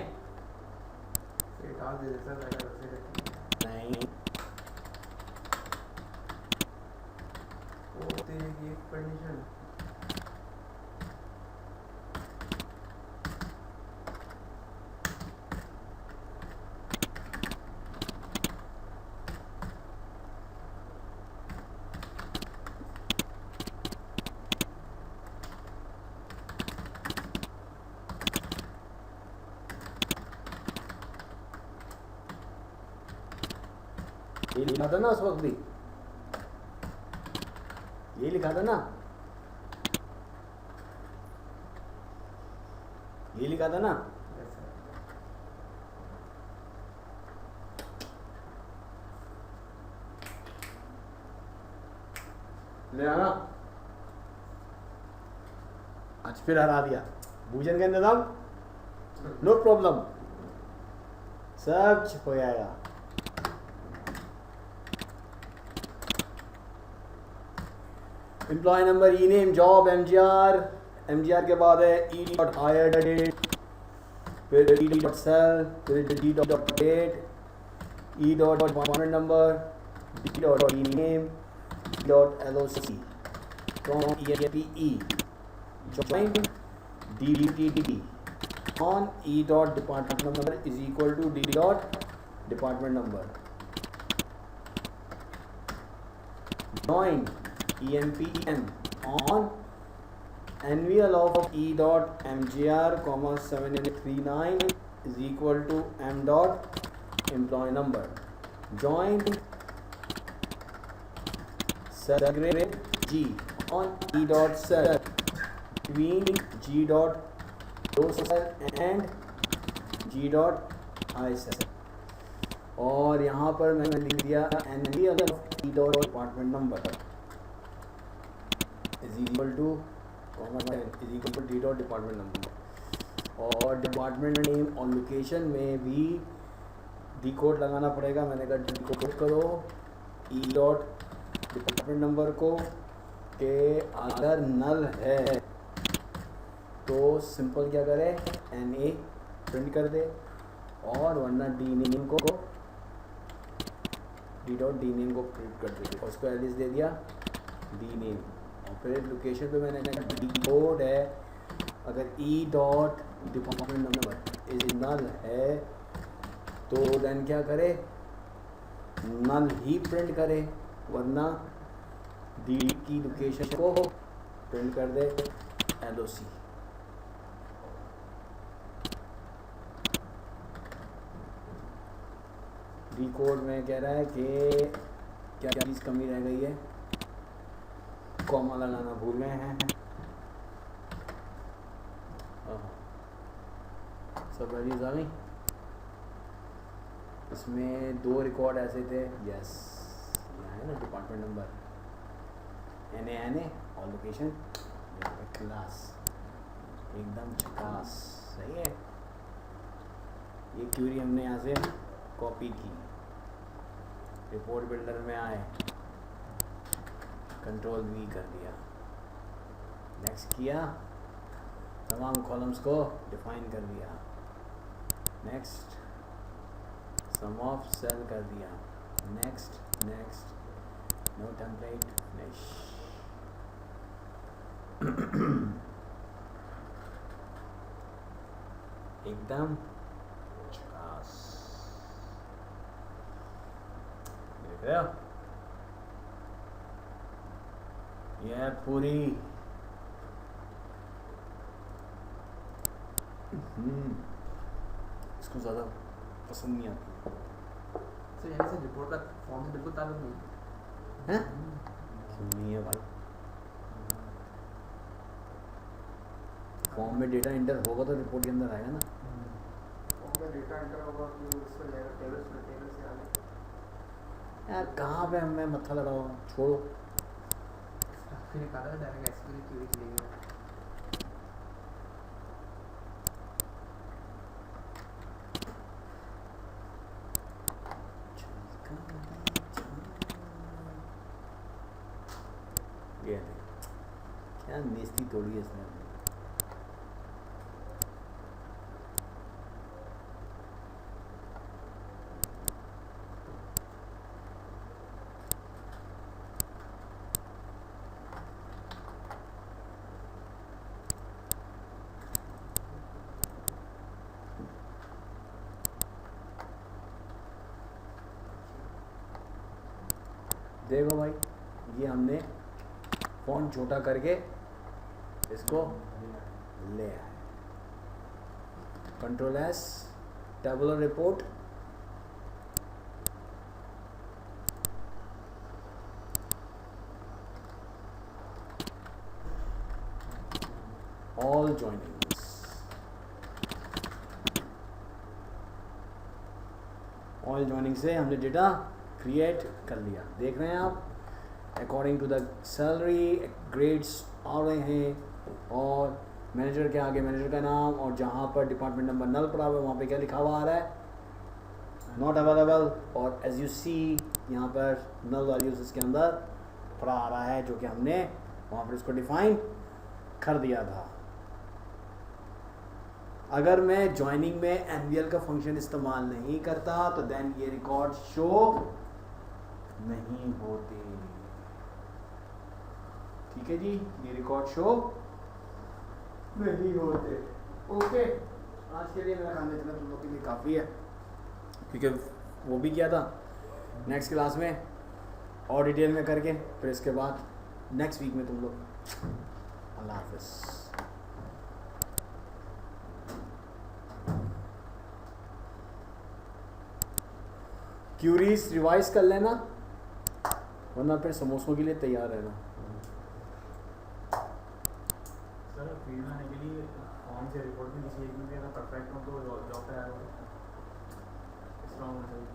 ये डाल दे सर, अगर वैसे रखी नहीं वो तेरे की एक कंडीशन ये लिखा था ना उस वक्त भी, ये लिखा था ना, ये लिखा था ना। ले आना, आज फिर हरा दिया। भोजन का इंतजाम नो प्रॉब्लम, सब हो जाएगा। Employ number, E name, job, MGR के बाद है ई डॉट हायर डेट, फिर ई डॉट सेल, फिर D dot date, E dot department number, D dot E name, dot LOC from EMPE, join DDTD on E dot department number is equal to D dot department number. Join EMPEN on annual of E dot MGR, 7839 is equal to M dot employee number. Join segregate G on E dot cell between G dot row cell and G dot I cell. और यहाँ पर मैंने लिख दिया annual of E dot department number is equal to is equal to D dot department number. और department name और location में भी डी कोड लगाना पड़ेगा। मैंने कहा डी कोड करो ई डॉट डिपार्टमेंट नंबर को, के अगर नल है तो सिंपल क्या करे, NA प्रिंट कर दे, और वरना डी नेम को डी डॉट डी नेम को प्रिंट कर दे, और उसको एलिस दे दिया डी नेम। और फिर लोकेशन पे मैंने कहा डी कोड है, अगर E dot department number is null है तो देन क्या करे, नल ही प्रिंट करे, वरना डी की लोकेशन को प्रिंट कर दे LOC। डी कोड में कह रहा है कि क्या क्या चीज़ कमी रह गई है, कॉमा लगाना भूल गए हैं। सब वैल्यूज आ गई। इसमें 2 रिकॉर्ड ऐसे थे, यस यहाँ है ना डिपार्टमेंट नंबर, NA और लोकेशन क्लास, एकदम झकास, सही है। ये क्यूरी हमने यहाँ से कॉपी की, रिपोर्ट बिल्डर में आए, कंट्रोल V कर दिया, नेक्स्ट किया, तमाम कॉलम्स को डिफाइन कर दिया, नेक्स्ट सम ऑफ सेल कर दिया, नेक्स्ट नो टेम्पलेट, फिनिश। एकदम झकास, देख रहे हो, यह पूरी इसको ज़्यादा पसंद नहीं आती तो यहाँ से रिपोर्ट का फॉर्म से बिल्कुल ताल्लुक नहीं है, क्यों नहीं है भाई? फॉर्म में डेटा इंटर होगा तो रिपोर्ट के अंदर आएगा ना। फॉर्म में डेटा एंटर होगा तो इसमें जाएगा टेबल से आगे। यार कहाँ पे हमें मत्था लगाओ, छोड़ो। फिर निकाला डायरेक्ट SQL क्वेरी चलेगी। ये क्या नेस्ती तोड़ी है इसने। देखो भाई, ये हमने फ़ॉन्ट छोटा करके इसको ले आए, control S, tabular report, all joinings, all joining से हमने डेटा क्रिएट कर लिया। देख रहे हैं आप, according to the salary grades आ रहे हैं और मैनेजर के आगे मैनेजर का नाम और जहाँ पर डिपार्टमेंट नंबर नल पड़ा हुआ है वहाँ पे क्या लिखा हुआ आ रहा है, नॉट अवेलेबल। और एज यू सी यहाँ पर नल वैल्यूज इसके अंदर पड़ा आ रहा है जो कि हमने वहाँ पर इसको डिफाइन कर दिया था। अगर मैं ज्वाइनिंग में एनवीएल का फंक्शन इस्तेमाल नहीं करता तो देन ये रिकॉर्ड शो नहीं होते। ठीक है जी, ये रिकॉर्ड शो नहीं होते। ओके, आज के लिए मेरा काम इतना तुम लोग के लिए काफ़ी है, क्योंकि वो भी किया था नेक्स्ट क्लास में और डिटेल में करके, फिर इसके बाद नेक्स्ट वीक में तुम लोग। अल्लाह हाफिज़। क्यूरीज रिवाइज कर लेना वरना फिर समोसों के लिए तैयार रहना। सर फील्ड में आने के लिए फॉर्म से रिपोर्ट में किसी एक में भी अगर परफेक्ट हो तो जॉब पे आया होगा, स्ट्रांग होना चाहिए।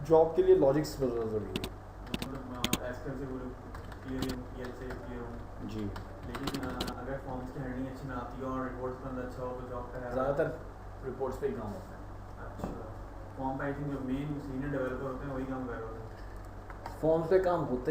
जॉब के लिए लॉजिक्स बहुत ज़रूरी है मतलब एसक्यूएल से क्लियर हूँ, ईएल से क्लियर हूँ जी। लेकिन अगर फॉर्म्स की हैंडलिंग अच्छी ना आती हो और रिपोर्ट्स का अच्छा हो तो जॉब पे आया। ज़्यादातर रिपोर्ट्स पे ही काम होता है। अच्छा, फॉर्म पे आई थिंक जो मेन सीनियर डेवलपर होते हैं वही काम कर रहे होते हैं। फॉर्म्स पे काम होता ही